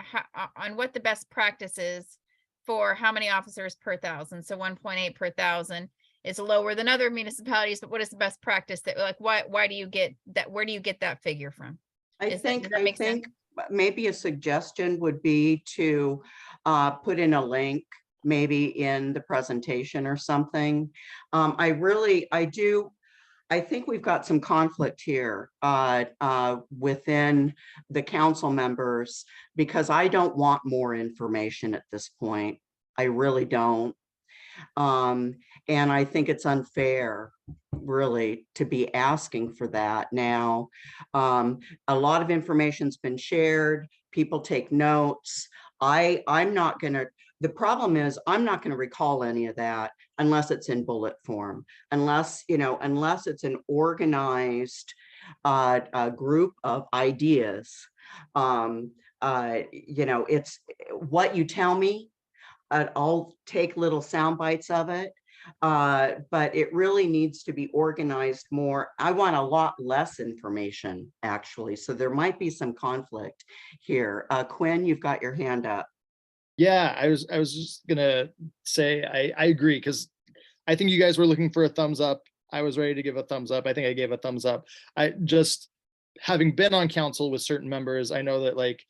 what the best practice is for how many officers per 1,000. So 1.8 per 1,000 is lower than other municipalities, but what is the best practice that, like, why do you get that? Where do you get that figure from? I think maybe a suggestion would be to put in a link, maybe in the presentation or something. I think we've got some conflict here within the council members, because I don't want more information at this point. I really don't. And I think it's unfair, really, to be asking for that now. A lot of information's been shared. People take notes. I'm not gonna, the problem is I'm not gonna recall any of that unless it's in bullet form, unless, unless it's an organized group of ideas. It's what you tell me. I'll take little sound bites of it, but it really needs to be organized more. I want a lot less information, actually, so there might be some conflict here. Quinn, you've got your hand up. Yeah, I was just gonna say I agree, because I think you guys were looking for a thumbs up. I was ready to give a thumbs up. I think I gave a thumbs up. I just, having been on council with certain members, I know that like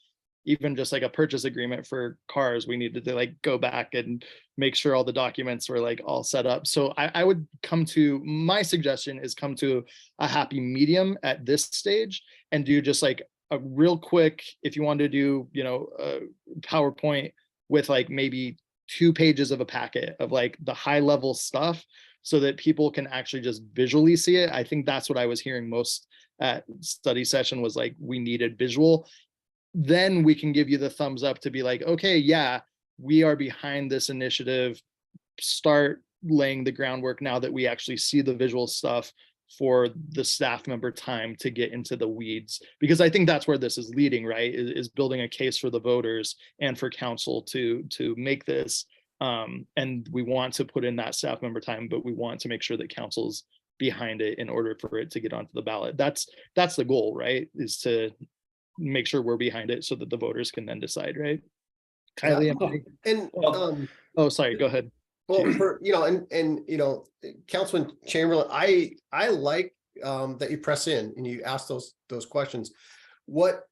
even just like a purchase agreement for cars, we needed to like go back and make sure all the documents were like all set up. So I would come to, my suggestion is come to a happy medium at this stage and do just like a real quick, if you want to do, a PowerPoint with like maybe 2 pages of a packet of like the high level stuff so that people can actually just visually see it. I think that's what I was hearing most at study session was like, we needed visual. Then we can give you the thumbs up to be like, okay, yeah, we are behind this initiative. Start laying the groundwork now that we actually see the visual stuff for the staff member time to get into the weeds, because I think that's where this is leading, right? Is building a case for the voters and for council to make this. And we want to put in that staff member time, but we want to make sure that council's behind it in order for it to get onto the ballot. That's the goal, right? Is to make sure we're behind it so that the voters can then decide, right? Kylie, oh, sorry, go ahead. Well, Councilman Chamberlain, I like that you press in and you ask those questions. What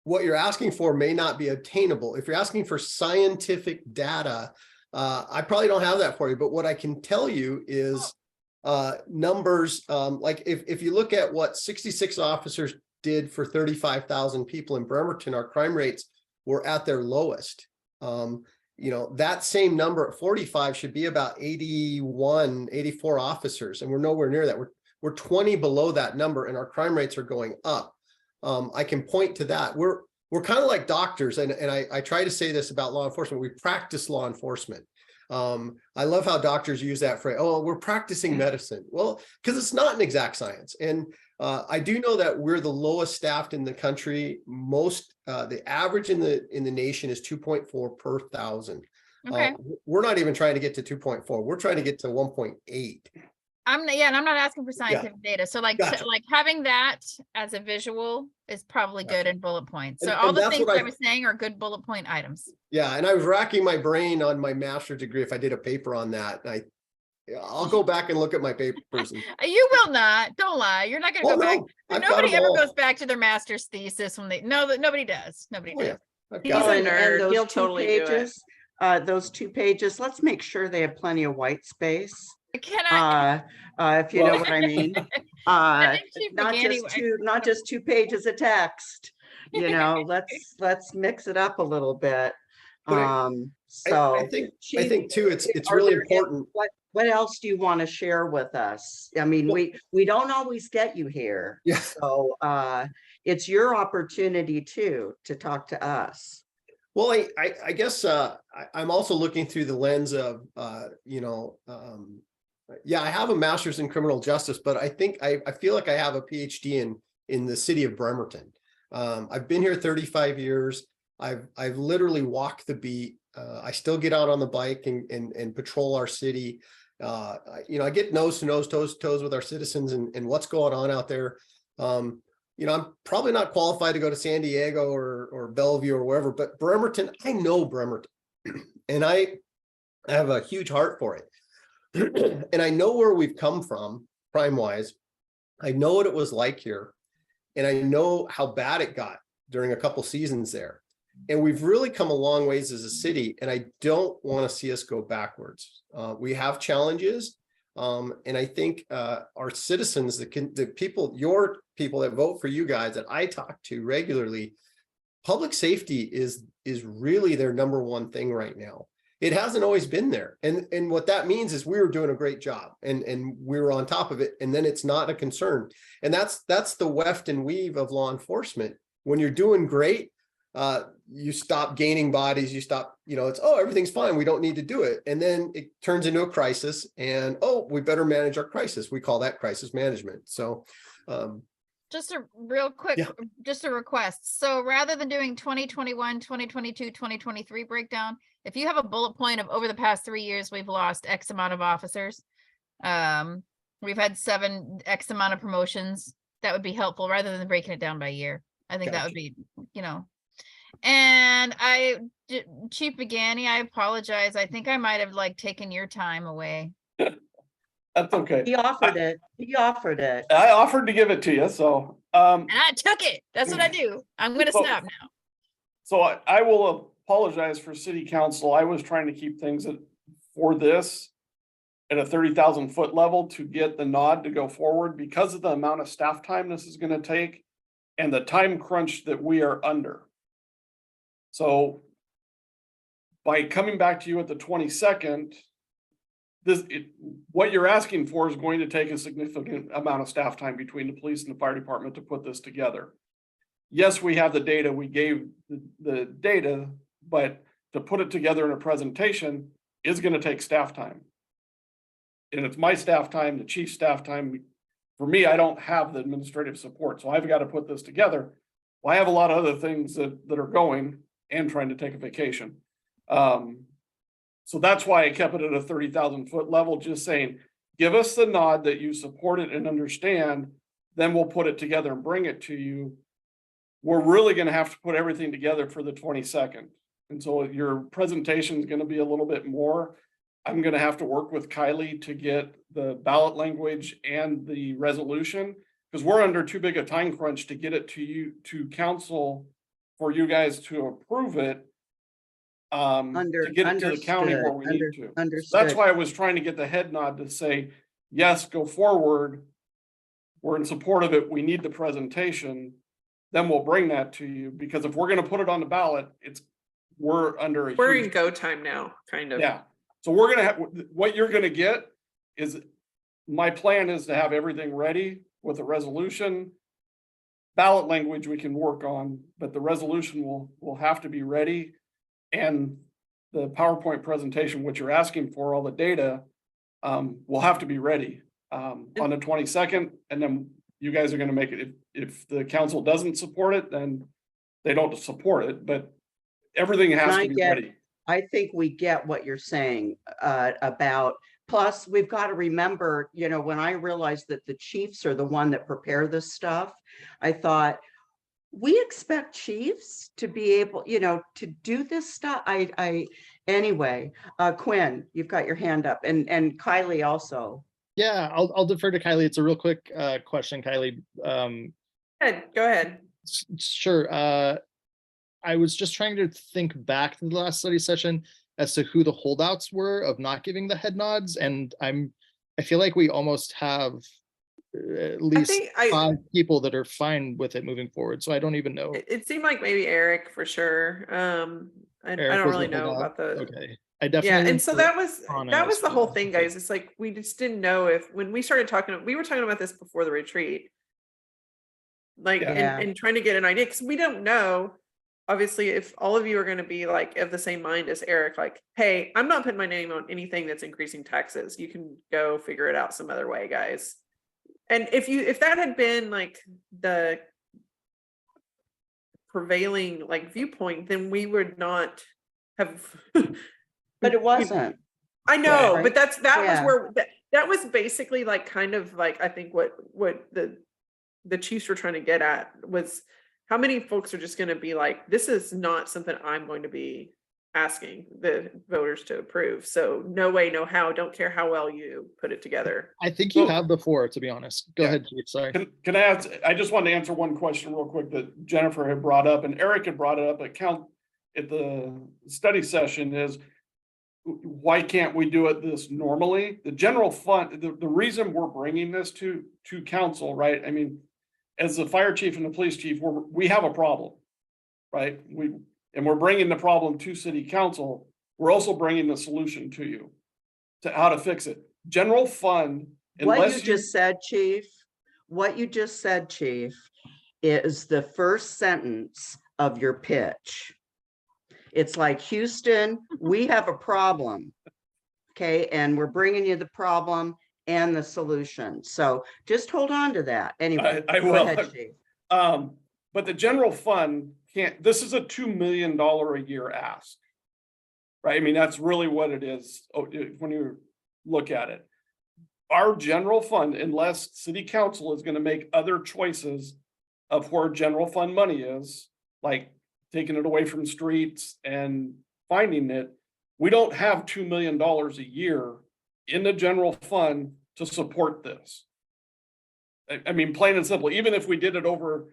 you're asking for may not be obtainable. If you're asking for scientific data, I probably don't have that for you, but what I can tell you is numbers, like if you look at what 66 officers did for 35,000 people in Bremerton, our crime rates were at their lowest. That same number at 45 should be about 81, 84 officers, and we're nowhere near that. We're 20 below that number, and our crime rates are going up. I can point to that. We're kind of like doctors, and I try to say this about law enforcement. We practice law enforcement. I love how doctors use that phrase. Oh, we're practicing medicine. Well, because it's not an exact science. And I do know that we're the lowest staffed in the country. The average in the nation is 2.4 per thousand. Okay. We're not even trying to get to 2.4. We're trying to get to 1.8. And I'm not asking for scientific data. So like, Gotcha. like having that as a visual is probably Gotcha. good in bullet points. So And all the that's things what I was saying are good bullet point items. Yeah, and I was racking my brain on my master's degree if I did a paper on that. I'll go back and look at my papers. You will not. Don't lie. You're not going to go back. I've got Nobody them ever all. goes back to their master's thesis when nobody does. Nobody Oh, does. yeah. I've He's got a them. nerd. those He'll 2 totally do it. pages, those 2 pages, let's make sure they have plenty of white space. Can I? If you know what I mean. think Chief Not McGanny- just 2 pages of text, let's mix it up a little bit. But So I think Chief, too, it's are really there important. what else do you want to share with us? I mean, we don't always get you here. Yeah. So it's your opportunity to talk to us. Well, I guess I'm also looking through the lens of, I have a master's in criminal justice, but I think I feel like I have a PhD in the city of Bremerton. I've been here 35 years. I've literally walked the beat. I still get out on the bike and patrol our city. I get nose to nose, toes to toes with our citizens and what's going on out there. I'm probably not qualified to go to San Diego or Bellevue or wherever, but Bremerton, I know Bremerton and I have a huge heart for it. And I know where we've come from crime wise. I know what it was like here. And I know how bad it got during a couple seasons there. And we've really come a long ways as a city. And I don't want to see us go backwards. We have challenges. And I think our your people that vote for you guys that I talk to regularly, public safety is really their number one thing right now. It hasn't always been there. And what that means is we were doing a great job and we were on top of it. And then it's not a concern. And that's the weft and weave of law enforcement. When you're doing great, you stop gaining bodies, you stop, it's, oh, everything's fine, we don't need to do it. And then it turns into a crisis and, oh, we better manage our crisis. We call that crisis management. So, Just a real quick, Yeah. just a request. So rather than doing 2021, 2022, 2023 breakdown, if you have a bullet point of over the past 3 years, we've lost X amount of officers. We've had 7 X amount of promotions. That would be helpful rather than breaking it down by year. I think that would be, and Chief Begani, I apologize. I think I might have taken your time away. That's okay. He offered it. He offered it. I offered to give it to you, so, And I took it. That's what I do. I'm going to So- stop now. so I will apologize for city council. I was trying to keep things for this at a 30,000 foot level to get the nod to go forward because of the amount of staff time this is gonna take and the time crunch that we are under. So by coming back to you at the 22nd, what you're asking for is going to take a significant amount of staff time between the police and the fire department to put this together. Yes, we have the data, we gave the data, but to put it together in a presentation is gonna take staff time. And it's my staff time, the chief's staff time. For me, I don't have the administrative support, so I've got to put this together. Well, I have a lot of other things that are going and trying to take a vacation. So that's why I kept it at a 30,000 foot level, just saying, give us the nod that you support it and understand, then we'll put it together and bring it to you. We're really gonna have to put everything together for the 22nd. And so your presentation is gonna be a little bit more. I'm gonna have to work with Kylie to get the ballot language and the resolution, because we're under too big a time crunch to get it to you, to council, for you guys to approve it. To get it to the county where we need to. Understood. That's why I was trying to get the head nod to say, yes, go forward. We're in support of it. We need the presentation. Then we'll bring that to you, because if we're gonna put it on the ballot, we're under a We're huge. in go time now, kind of. Yeah, so we're gonna have, what you're gonna get is, my plan is to have everything ready with a resolution. Ballot language we can work on, but the resolution will have to be ready. And the PowerPoint presentation, which you're asking for, all the data, will have to be ready on the 22nd. And then you guys are gonna make it, if the council doesn't support it, then they don't support it, but everything has to be ready. I think we get what you're saying about, plus we've got to remember, when I realized that the chiefs are the one that prepare this stuff, I thought, we expect chiefs to be able, to do this stuff. Anyway, Quinn, you've got your hand up, and Kylie also. Yeah, I'll defer to Kylie. It's a real quick question, Kylie. Go ahead. Sure. I was just trying to think back to the last study session as to who the holdouts were of not giving the head nods, and I feel like we almost have at least 5 people that are fine with it moving forward. So I don't even know. It seemed like maybe Eric for sure. I don't really know about the. Okay. I definitely. Yeah, and so that was the whole thing, guys. It's like we just didn't know if, when we started talking, we were talking about this before the retreat, and trying to get an idea, because we don't know. Obviously, if all of you are going to be of the same mind as Eric, hey, I'm not putting my name on anything that's increasing taxes. You can go figure it out some other way, guys. And if that had been the prevailing viewpoint, then we would not have. But it wasn't. I know, Right. but that was where that was basically I think what the chiefs were trying to get at was, how many folks are just going to be this is not something I'm going to be asking the voters to approve. So no way, no how, don't care how well you put it together. I think you have before, to be honest. Go ahead, Chief. Sorry. Can I ask, I just wanted to answer one question real quick that Jennifer had brought up, and Eric had brought it up at the study session, is why can't we do it this normally? The general fund, the reason we're bringing this to council, right? I mean, as the fire chief and the police chief, we have a problem, right? And we're bringing the problem to city council. we're also bringing the solution to you to how to fix it. General fund, What you unless you, just said, Chief, what you just said, Chief, is the first sentence of your pitch. It's like, Houston, we have a problem. Okay, and we're bringing you the problem and the solution. So just hold on to that. Anyway, I go will. ahead, Chief. But the general fund can't, this is a $2 million a year ask. Right? I mean, that's really what it is when you look at it. Our general fund, unless city council is going to make other choices of where general fund money is, like taking it away from streets and finding it, we don't have $2 million a year in the general fund to support this. I mean, plain and simple, even if we did it over,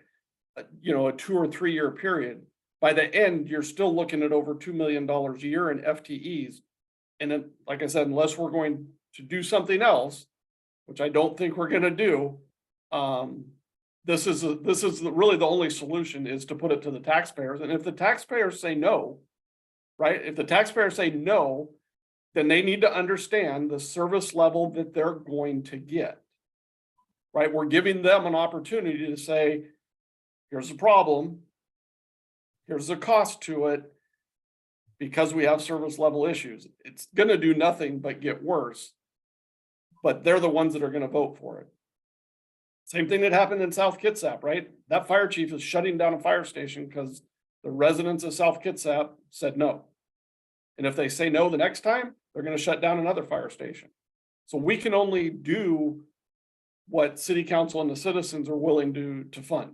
you know, a 2 or 3 year period, by the end, you're still looking at over $2 million a year in FTEs. And then, like I said, unless we're going to do something else, which I don't think we're gonna do, this is really the only solution, is to put it to the taxpayers. And if the taxpayers say no, right? If the taxpayers say no, then they need to understand the service level that they're going to get. Right? We're giving them an opportunity to say, here's the problem. Here's the cost to it. Because we have service level issues, it's going to do nothing but get worse. But they're the ones that are going to vote for it. Same thing that happened in South Kitsap, right? That fire chief is shutting down a fire station because the residents of South Kitsap said no. And if they say no the next time, they're going to shut down another fire station. So we can only do what city council and the citizens are willing to fund.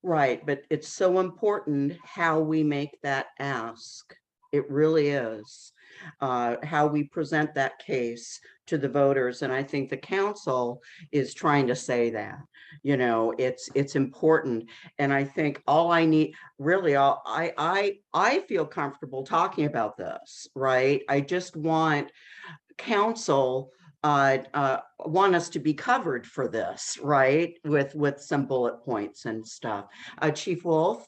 Right, but it's so important how we make that ask. It really is. How we present that case to the voters. And I think the council is trying to say that, you know, it's important. And I think all I need, really, I feel comfortable talking about this, right? I just want council want us to be covered for this, right? With some bullet points and stuff. Chief Wolf?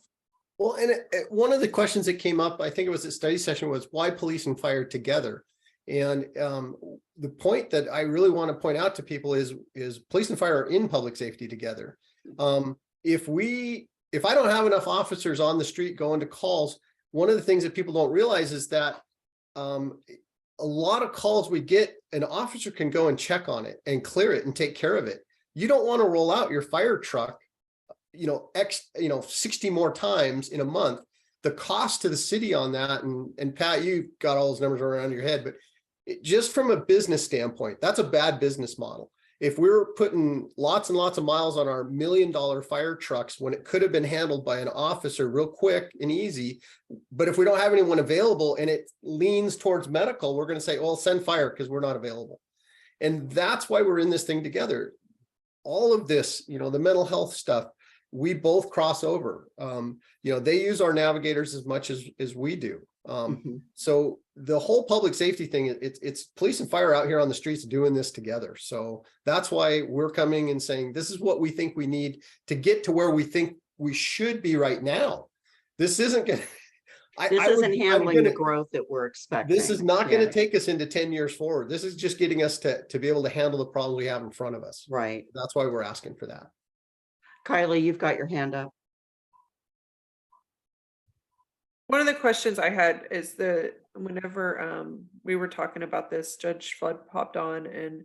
Well, and one of the questions that came up, I think it was at study session, was why police and fire together? And the point that I really want to point out to people is police and fire are in public safety together. If I don't have enough officers on the street going to calls, one of the things that people don't realize is that a lot of calls we get, an officer can go and check on it and clear it and take care of it. You don't want to roll out your fire truck, 60 more times in a month. The cost to the city on that, and Pat, you've got all those numbers around your head, but just from a business standpoint, that's a bad business model. If we're putting lots and lots of miles on our $1 million fire trucks when it could have been handled by an officer real quick and easy, but if we don't have anyone available and it leans towards medical, we're going to say, well, send fire because we're not available. And that's why we're in this thing together. All of this, the mental health stuff, we both cross over. They use our navigators as much as we do. So the whole public safety thing, it's police and fire out here on the streets doing this together. So that's why we're coming and saying, this is what we think we need to get to where we think we should be right now. This isn't going to, this isn't handling the growth that we're expecting. This is not going to take us into 10 years forward. This is just getting us to be able to handle the problems we have in front of us. Right. That's why we're asking for that. Kylie, you've got your hand up. One of the questions I had is whenever we were talking about this, Judge Flood popped on and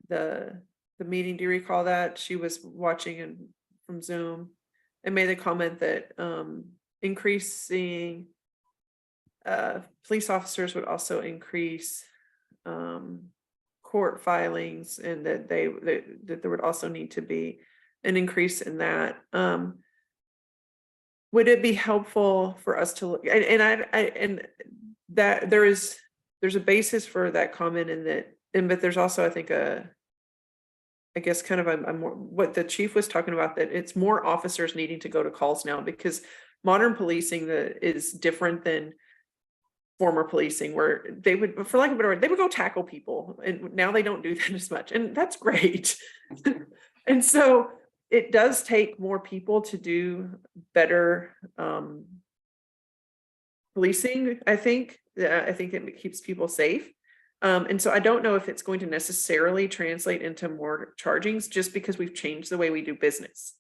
the meeting, do you recall that? She was watching from Zoom and made the comment that increasing police officers would also increase court filings, and that there would also need to be an increase in that. Would it be helpful for us to look and that there's a basis for that comment but there's also, I think, a more what the chief was talking about, that it's more officers needing to go to calls now, because modern policing is different than former policing, where they would, for lack of a better word, they would go tackle people, and now they don't do that as much, and that's great. And so it does take more people to do better policing, I think. I think it keeps people safe. And so I don't know if it's going to necessarily translate into more chargings just because we've changed the way we do business.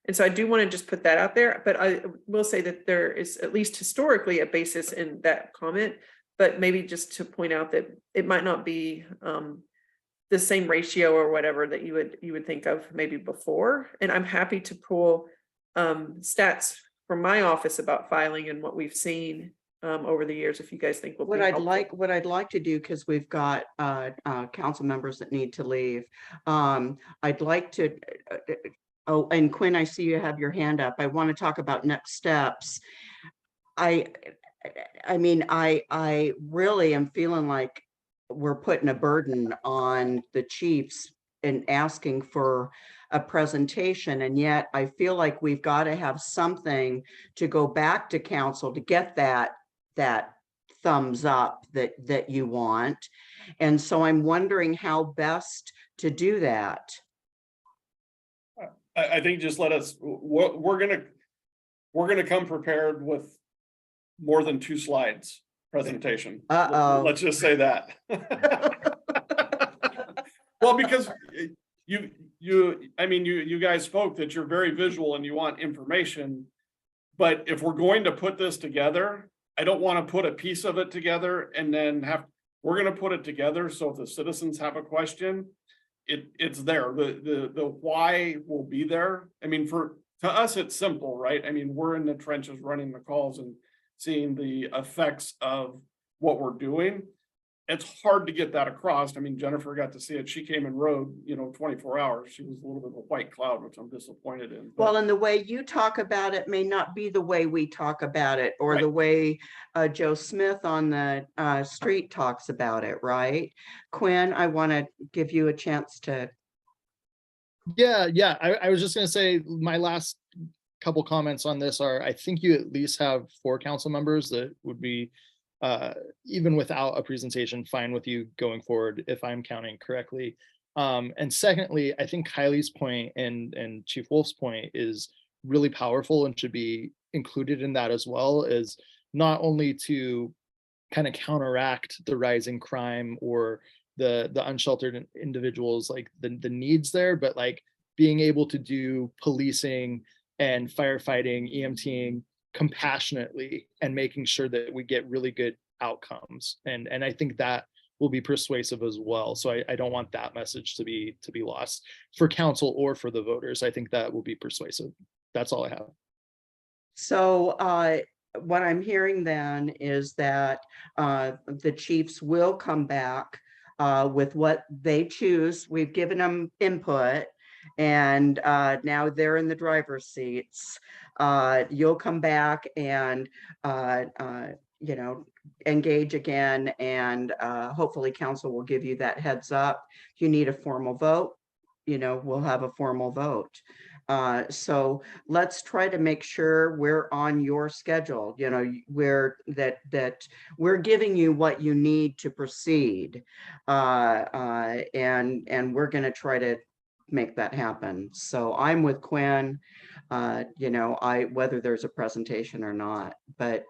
And so I do want to just put that out there, but I will say that there is at least historically a basis in that comment, but maybe just to point out that it might not be the same ratio or whatever that you would think of maybe before. And I'm happy to pull stats from my office about filing and what we've seen over the years, if you guys think will be helpful. What I'd like to do, because we've got council members that need to leave. I'd like to, oh, and Quinn, I see you have your hand up. I want to talk about next steps. I mean, I really am feeling like we're putting a burden on the chiefs and asking for a presentation. And yet I feel like we've got to have something to go back to council to get that thumbs up that you want. And so I'm wondering how best to do that. I think just let us, we're gonna come prepared with more than 2 slides presentation. Uh-oh. Let's just say that. Well, because you guys spoke that you're very visual and you want information, but if we're going to put this together, I don't want to put a piece of it together and then we're going to put it together. So if the citizens have a question, it's there. The why will be there. I mean, to us, it's simple, right? I mean, we're in the trenches running the calls and seeing the effects of what we're doing. It's hard to get that across. I mean, Jennifer got to see it. She came and rode, 24 hours. She was a little bit of a white cloud, which I'm disappointed in. Well, and the way you talk about it may not be the way we talk about it, or the way Joe Smith on the street talks about it, right? Quinn, I want to give you a chance to. Yeah. I was just gonna say my last couple comments on this are, I think you at least have 4 council members that would be even without a presentation, fine with you going forward, if I'm counting correctly. And secondly, I think Kylie's point and Chief Wolf's point is really powerful and should be included in that as well, as not only to kind of counteract the rising crime or the unsheltered individuals, like the needs there, but like being able to do policing and firefighting, EMTing compassionately and making sure that we get really good outcomes. And I think that will be persuasive as well. So I don't want that message to be lost for council or for the voters. I think that will be persuasive. That's all I have. So what I'm hearing then is that the chiefs will come back with what they choose. We've given them input, and now they're in the driver's seats. You'll come back and engage again, and hopefully council will give you that heads up. If you need a formal vote, we'll have a formal vote. So let's try to make sure we're on your schedule, we're giving you what you need to proceed. And we're going to try to make that happen. So I'm with Quinn, whether there's a presentation or not, but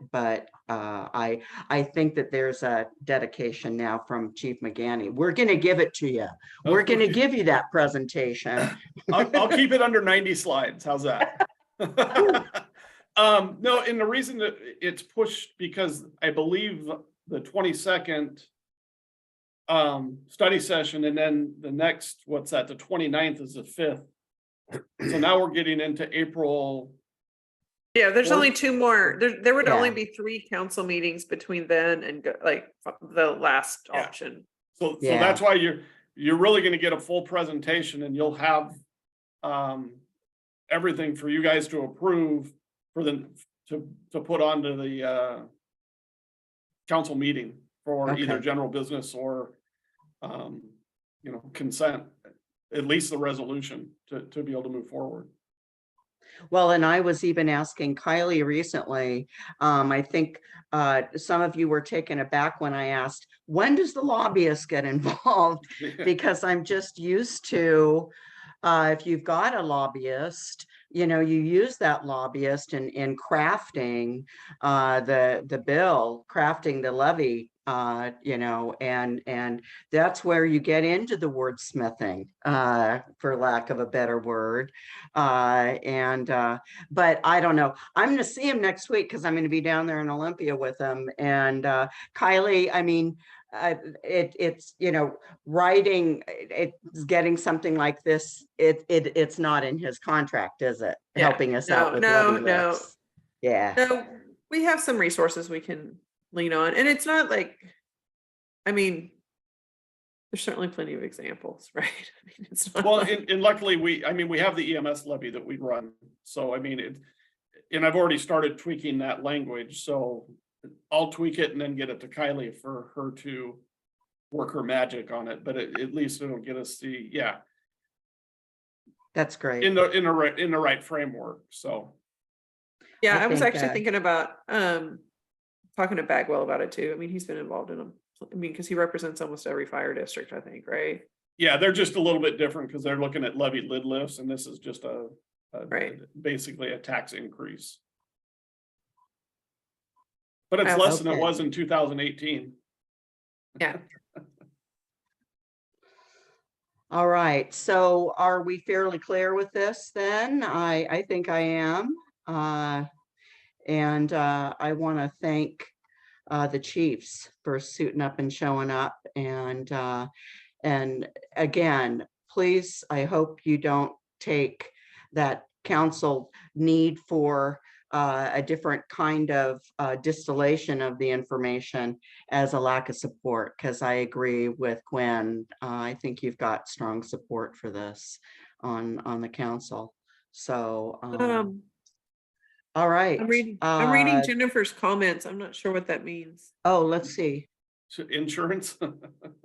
I think that there's a dedication now from Chief McGanny. We're going to give it to you. We're going to give you that presentation. I'll keep it under 90 slides. How's that? No, and the reason that it's pushed, because I believe the 22nd study session, and then the next, the 29th is the 5th. So now we're getting into April. Yeah, there's only 2 more. There would only be 3 council meetings between then and the last option. So that's why you're really going to get a full presentation, and you'll have everything for you guys to approve for to put onto the council meeting for either general business or consent, at least the resolution to be able to move forward. Well, and I was even asking Kylie recently, I think some of you were taken aback when I asked, when does the lobbyist get involved? Because I'm just used to, if you've got a lobbyist, you know, you use that lobbyist in crafting the bill, crafting the levy, you know, and that's where you get into the wordsmithing, for lack of a better word. But I don't know. I'm going to see him next week because I'm going to be down there in Olympia with him. And Kylie, I mean, it's, you know, writing, it's getting something like this. It's not in his contract, is it? Yeah. Helping us No, out with no, levy no. lifts. Yeah. No, we have some resources we can lean on, and it's not like, I mean, there's certainly plenty of examples, right? I mean, it's not Well, like- and luckily we have the EMS levy that we run. So I mean, and I've already started tweaking that language, so I'll tweak it and then get it to Kylie for her to work her magic on it, but at least it'll get us yeah, That's great. in the right framework, so. yeah, I I was think, actually thinking about talking to Bagwell about it too. I mean, he's been involved in them. I mean, because he represents almost every fire district, I think, right? Yeah, they're just a little bit different because they're looking at levy lid lifts, and this is just Right. basically a tax increase. But it's Oh, less than it okay. was in 2018. Yeah. All right, so are we fairly clear with this then? I think I am. And I want to thank the chiefs for suiting up and showing up. And again, please, I hope you don't take that council need for a different kind of distillation of the information as a lack of support, because I agree with Gwen. I think you've got strong support for this on the council. So all right. I'm reading Jennifer's comments. I'm not sure what that means. Oh, let's see. So insurance.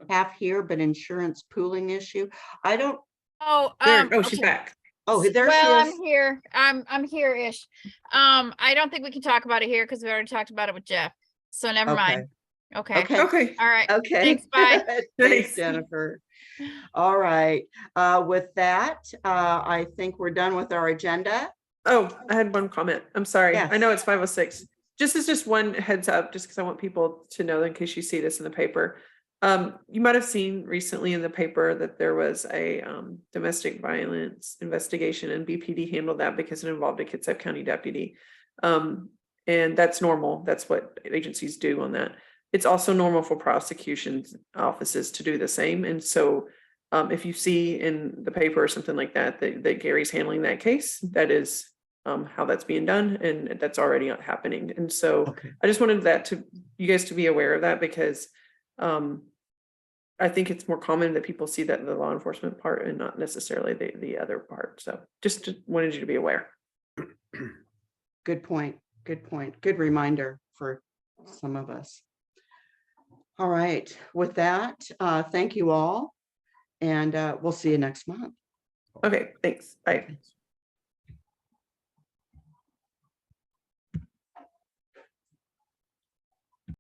Half here, but insurance pooling issue. I don't, Oh, There, she's okay. back. oh, there Well, she is. I'm here. I'm here-ish. I don't think we can talk about it here because we already talked about it with Jeff. So never mind. Okay. Okay. Okay. All right. Okay. Thanks, bye. Thanks, Thanks. Jennifer. All right. With that, I think we're done with our agenda. Oh, I had one comment. I'm sorry. Yes. I know it's 5:06. Just one heads up, just because I want people to know in case you see this in the paper. You might have seen recently in the paper that there was a domestic violence investigation, and BPD handled that because it involved a Kitsap County deputy. And that's normal. That's what agencies do on that. It's also normal for prosecution offices to do the same. And so if you see in the paper or something like that, that Gary's handling that case, that is how that's being done, and that's already happening. And so Okay. I just wanted you guys to be aware of that, because I think it's more common that people see that in the law enforcement part and not necessarily the other part. So just wanted you to be aware. Good point. Good point. Good reminder for some of us. All right. With that, thank you all. And we'll see you next month. Okay, thanks. Bye.